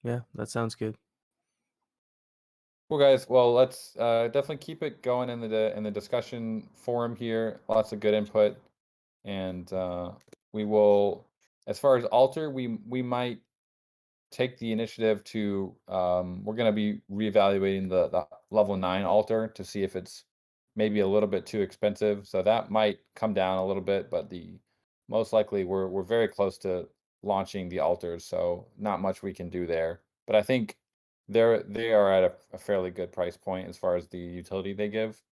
Yeah, that sounds good. Cool, guys. Well, let's definitely keep it going in the discussion forum here. Lots of good input, and we will, as far as alter, we might take the initiative to we're going to be reevaluating the level 9 altar to see if it's maybe a little bit too expensive. So that might come down a little bit, but the most likely we're very close to launching the altars, so not much we can do there. But I think they are at a fairly good price point as far as the utility they give.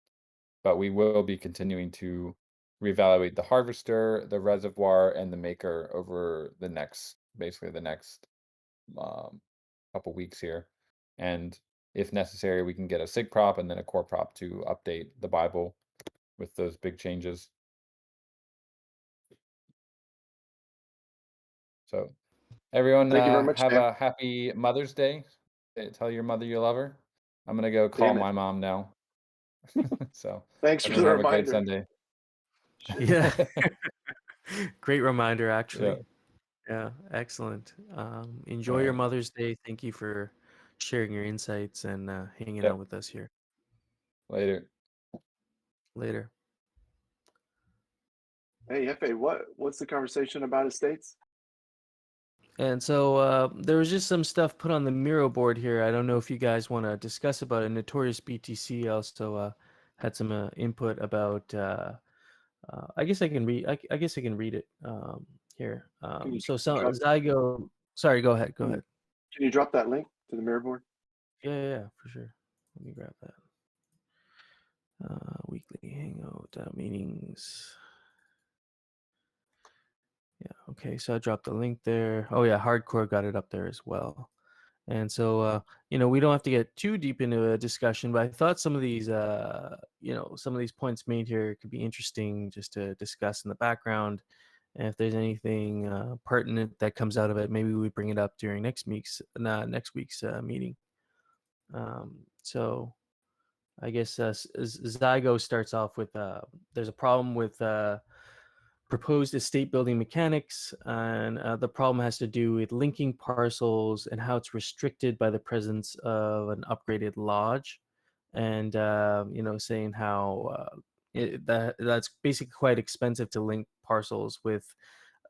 But we will be continuing to reevaluate the harvester, the reservoir, and the maker over the next couple weeks here. And if necessary, we can get a sig prop and then a core prop to update the Bible with those big changes. So everyone, Thank you very much, have Dan. a happy Mother's Day. Tell your mother you love her. I'm gonna go call Damn it. my mom now. So Thanks for the everyone have a great reminder. Sunday. Yeah. Great reminder, Yeah, actually. Yeah, excellent. Enjoy your yeah, Mother's Day. Thank you for sharing your insights and hanging yeah. out with us here. Later. Later. Hey, Hefe, what's the conversation about estates? And so there was just some stuff put on the Miro board here. I don't know if you guys want to discuss about it. Notorious BTC also had some input about. I guess I can read. I guess I can read it here. Can you So drop, Zygo. Sorry, go ahead. Go ahead. can you drop that link to the mirror board? Yeah, for sure. Let me grab that. Weekly hangout meetings. Yeah. Okay. So I dropped the link there. Oh yeah, hardcore got it up there as well. And so, we don't have to get too deep into a discussion, but I thought some of these, some of these points made here could be interesting just to discuss in the background. And if there's anything pertinent that comes out of it, maybe we bring it up during next week's meeting. So I guess Zygo starts off with there's a problem with proposed estate building mechanics, and the problem has to do with linking parcels and how it's restricted by the presence of an upgraded lodge, and saying how that's basically quite expensive to link parcels with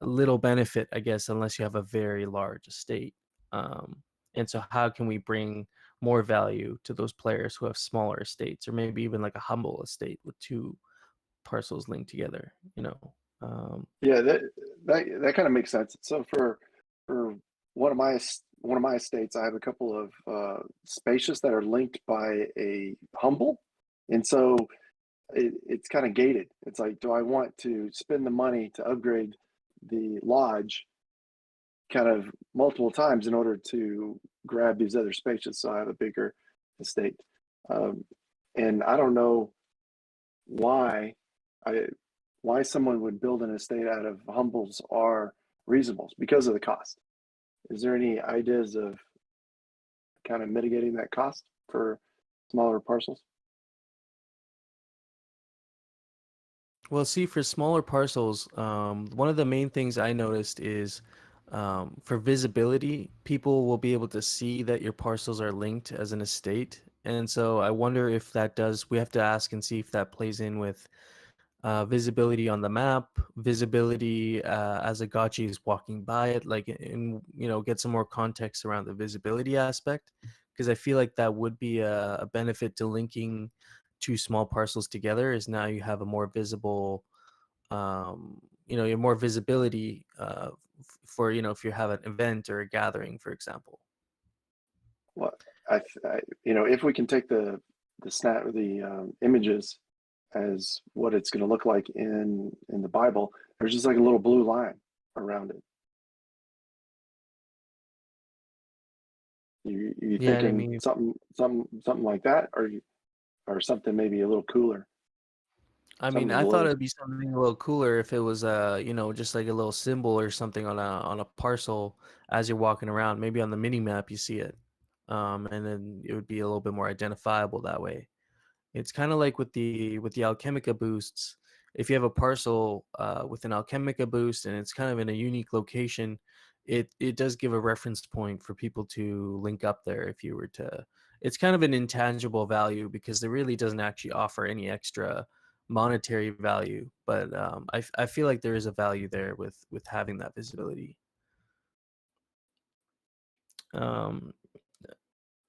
little benefit, I guess, unless you have a very large estate. And so how can we bring more value to those players who have smaller estates, or maybe even like a humble estate with two parcels linked together, Yeah, that kind of makes sense. So for one of my estates, I have a couple of spacious that are linked by a humble, and so it's kind of gated. It's like, do I want to spend the money to upgrade the lodge kind of multiple times in order to grab these other spacious so I have a bigger estate? And I don't know why why someone would build an estate out of humbles or reasonables, because of the cost. Is there any ideas of kind of mitigating that cost for smaller parcels? Well, see, for smaller parcels, one of the main things I noticed is for visibility, people will be able to see that your parcels are linked as an estate. And so I wonder if we have to ask and see if that plays in with visibility on the map, visibility as a gotchi is walking by it, like, and get some more context around the visibility aspect, because I feel like that would be a benefit to linking two small parcels together. Is now you have a more visible, you have more visibility for if you have an event or a gathering, for example. Well, if we can take the images as what it's going to look like in the Bible, there's just like a little blue line around it. You Yeah, thinking something like that, or something maybe a little cooler? I mean, I thought it'd be something a little cooler if it was just like a little symbol or something on a parcel as you're walking around. Maybe on the mini map you see it, and then it would be a little bit more identifiable that way. It's kind of like with the Alchemica boosts. If you have a parcel with an Alchemica boost and it's kind of in a unique location, it does give a reference point for people to link up there. If you were to, it's kind of an intangible value because it really doesn't actually offer any extra monetary value, but I feel like there is a value there with having that visibility.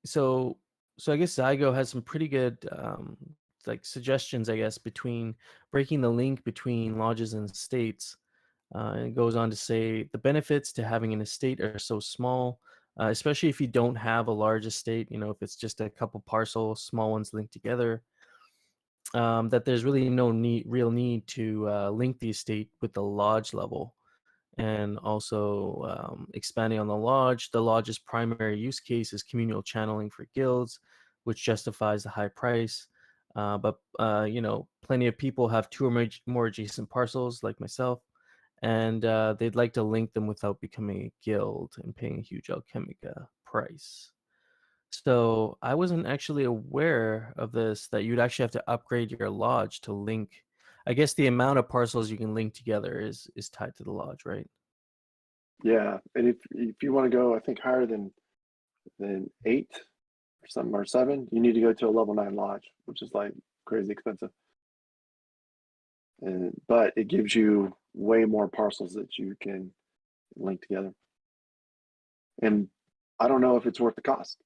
So I guess Zygo has some pretty good like suggestions, I guess, between breaking the link between lodges and estates. And it goes on to say the benefits to having an estate are so small, especially if you don't have a large estate. If it's just a couple parcels, small ones linked together, that there's really no real need to link the estate with the lodge level. And also expanding on the lodge's primary use case is communal channeling for guilds, which justifies the high price. But plenty of people have two or more adjacent parcels, like myself, and they'd like to link them without becoming a guild and paying a huge Alchemica price. So I wasn't actually aware of this, that you'd actually have to upgrade your lodge to link. I guess the amount of parcels you can link together is tied to the lodge, right? Yeah, and if you want to go, I think higher than 8 or something, or 7, you need to go to a level 9 lodge, which is like crazy expensive. But it gives you way more parcels that you can link together. And I don't know if it's worth the cost.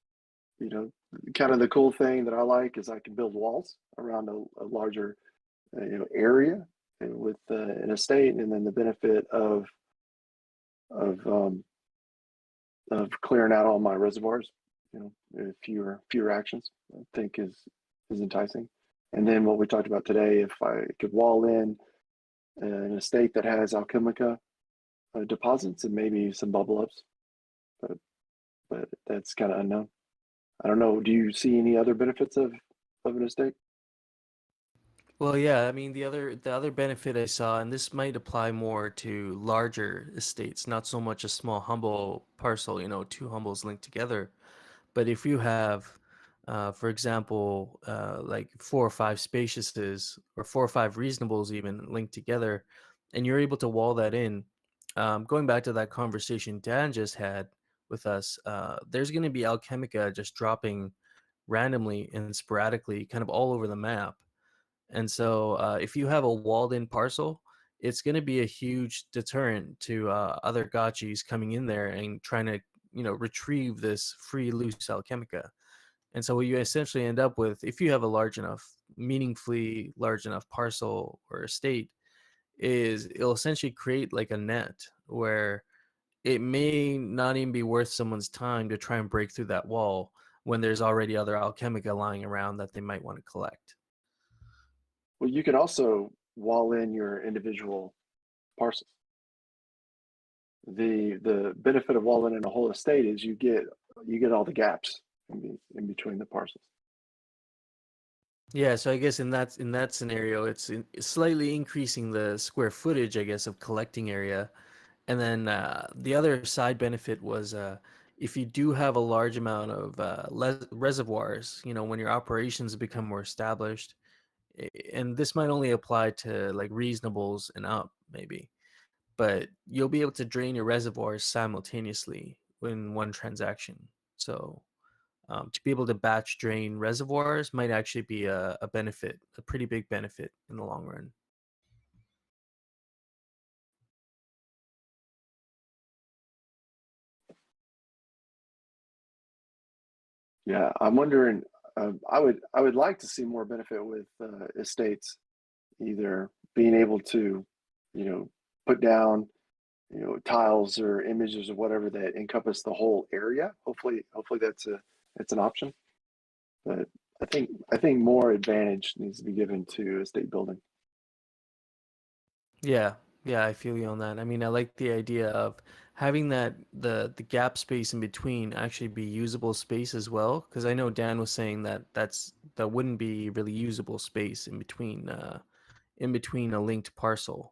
Kind of the cool thing that I like is I can build walls around a larger area with an estate, and then the benefit of clearing out all my reservoirs, fewer actions, I think is enticing. And then what we talked about today, if I could wall in an estate that has Alchemica deposits and maybe some bubble ups, but but that's kind of unknown. I don't know. Do you see any other benefits of an estate? Well, yeah, I mean the other benefit I saw, and this might apply more to larger estates, not so much a small humble parcel, two humbles linked together. But if you have, for example, like 4 or 5 spacious's or 4 or 5 reasonables even linked together, and you're able to wall that in, going back to that conversation Dan just had with us, there's going to be Alchemica just dropping randomly and sporadically kind of all over the map. And so if you have a walled in parcel, it's going to be a huge deterrent to other gotchis coming in there and trying to, retrieve this free loose Alchemica. And so what you essentially end up with, if you have a meaningfully large enough parcel or estate, is it'll essentially create like a net where it may not even be worth someone's time to try and break through that wall when there's already other Alchemica lying around that they might want to collect. Well, you can also wall in your individual parcels. The benefit of walling in a whole estate is you get all the gaps in between the parcels. Yeah, so I guess in that scenario, it's slightly increasing the square footage, I guess, of collecting area. And then the other side benefit was if you do have a large amount of reservoirs, when your operations become more established, and this might only apply to like reasonables and up, maybe, but you'll be able to drain your reservoirs simultaneously in one transaction. So to be able to batch drain reservoirs might actually be a benefit, a pretty big benefit in the long run. Yeah, I'm wondering. I would like to see more benefit with estates, either being able to, put down, tiles or images or whatever that encompass the whole area. Hopefully that's an option. But I think more advantage needs to be given to estate building. Yeah, I feel you on that. I mean, I like the idea of having that the gap space in between actually be usable space as well, because I know Dan was saying that wouldn't be really usable space in between a linked parcel.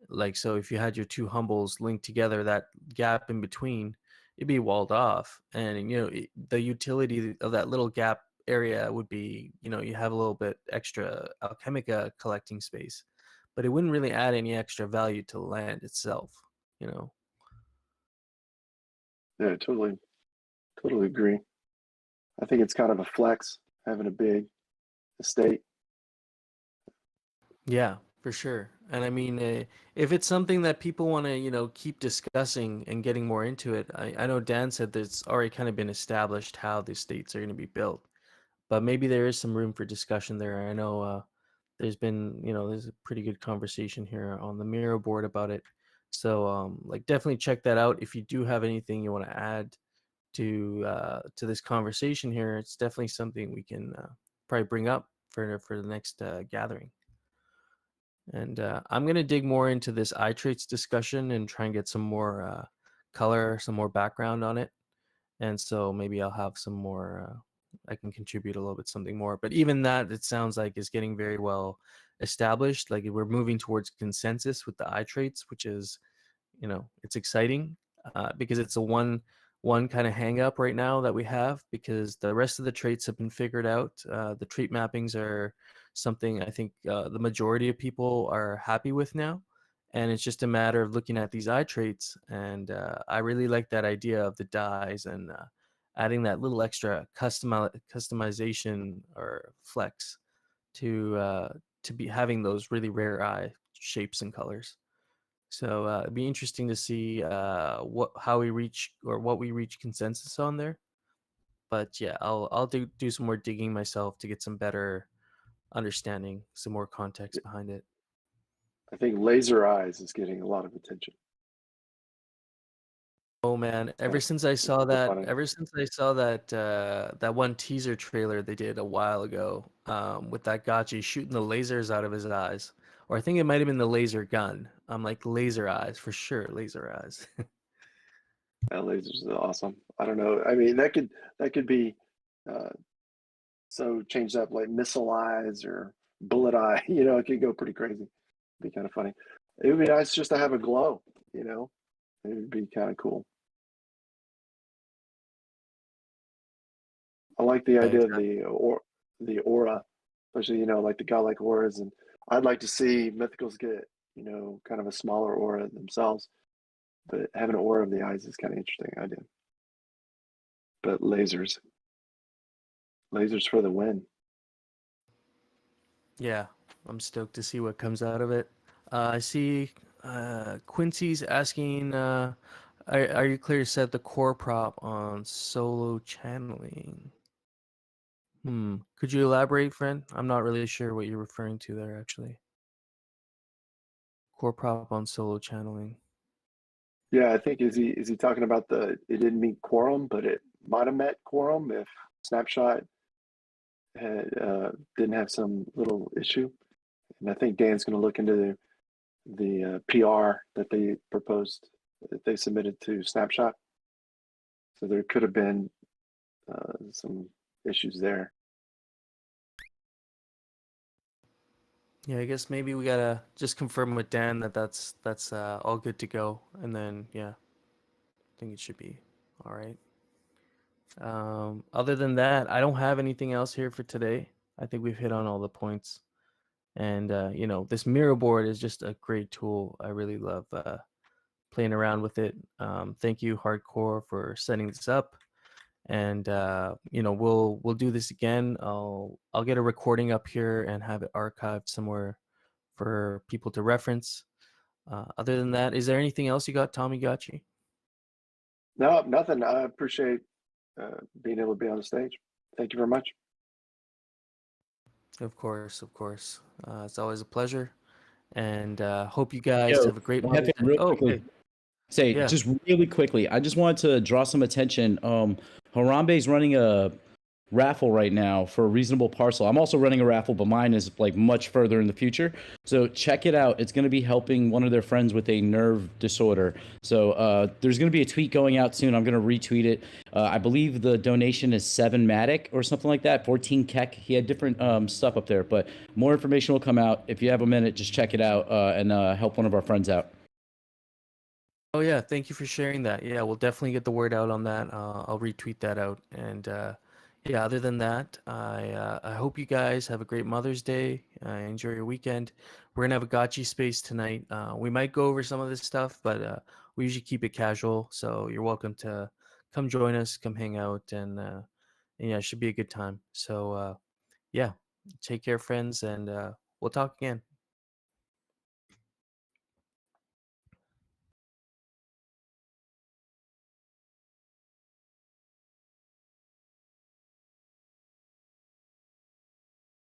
Like, so if you had your two humbles linked together, that gap in between, it'd be walled off. And, the utility of that little gap area would be, you have a little bit extra Alchemica collecting space, but it wouldn't really add any extra value to the land itself, Yeah, totally agree. I think it's kind of a flex having a big estate. Yeah, for sure. And I mean, if it's something that people want to, keep discussing and getting more into it, I know Dan said that it's already kind of been established how the estates are going to be built, but maybe there is some room for discussion there. I know there's a pretty good conversation here on the Miro board about it. So like definitely check that out. If you do have anything you want to add to this conversation here, it's definitely something we can probably bring up for the next gathering. And I'm going to dig more into this eye traits discussion and try and get some more color, some more background on it. And so maybe I'll have some more, I can contribute a little bit something more. But even that, it sounds like is getting very well established. Like we're moving towards consensus with the eye traits, which is, it's exciting because it's a one kind of hang up right now that we have, because the rest of the traits have been figured out. The trait mappings are something I think the majority of people are happy with now. And it's just a matter of looking at these eye traits. And I really like that idea of the dyes and adding that little extra customization or flex to be having those really rare eye shapes and colors. So it'd be interesting to see what we reach consensus on there. But yeah, I'll do some more digging myself to get some better understanding, some more context behind it. I think laser eyes is getting a lot of attention. Oh man, ever since I saw that one teaser trailer they did a while ago, with that Gotchi shooting the lasers out of his eyes, or I think it might have been the laser gun. I'm like, laser eyes for sure, laser eyes. That lasers is awesome. I don't know. I mean, that could be so changed up like missile eyes or bullet eye. You know, it could go pretty crazy. Be kind of funny. It would be nice just to have a glow. You know, it would be kind of cool. I like the idea of the aura, especially, you know, like the godlike auras, and I'd like to see mythicals get, you know, kind of a smaller aura themselves, but having an aura of the eyes is kind of interesting idea. But lasers for the win. Yeah, I'm stoked to see what comes out of it. I see Quincy's asking, are you clear to set the core prop on solo channeling? Could you elaborate, friend? I'm not really sure what you're referring to there, actually. Core prop on solo channeling. Yeah, I think is he talking about it didn't meet quorum, but it might have met quorum if Snapshot had didn't have some little issue. And I think Dan's going to look into the PR that they proposed, that they submitted to Snapshot. So there could have been some issues there. Yeah, I guess maybe we gotta just confirm with Dan that that's all good to go, and then yeah, I think it should be all right. Other than that, I don't have anything else here for today. I think we've hit on all the points, and you know, this mirror board is just a great tool. I really love playing around with it. Thank you, Hardcore, for setting this up. And you know, we'll do this again. I'll get a recording up here and have it archived somewhere for people to reference. Other than that, is there anything else you got, Tommy Gotchi? No, nothing. I appreciate being able to be on the stage. Thank you very much. Of course, of course. It's always a pleasure, and hope you guys Yo, have a great Hefe, Mother's Day. real Oh, quickly. okay. Say Yeah. just really quickly. I just wanted to draw some attention. Harambe's running a raffle right now for a reasonable parcel. I'm also running a raffle, but mine is like much further in the future. So check it out. It's going to be helping one of their friends with a nerve disorder. So there's going to be a tweet going out soon. I'm going to retweet it. I believe the donation is 7 Matic or something like that. 14 Keck. He had different stuff up there, but more information will come out. If you have a minute, just check it out and help one of our friends out. Oh yeah, thank you for sharing that. Yeah, we'll definitely get the word out on that. I'll retweet that out. And yeah, other than that, I hope you guys have a great Mother's Day. Enjoy your weekend. We're gonna have a Gotchi space tonight. We might go over some of this stuff, but we usually keep it casual. So you're welcome to come join us, come hang out, and yeah, it should be a good time. So yeah, take care, friends, and we'll talk again.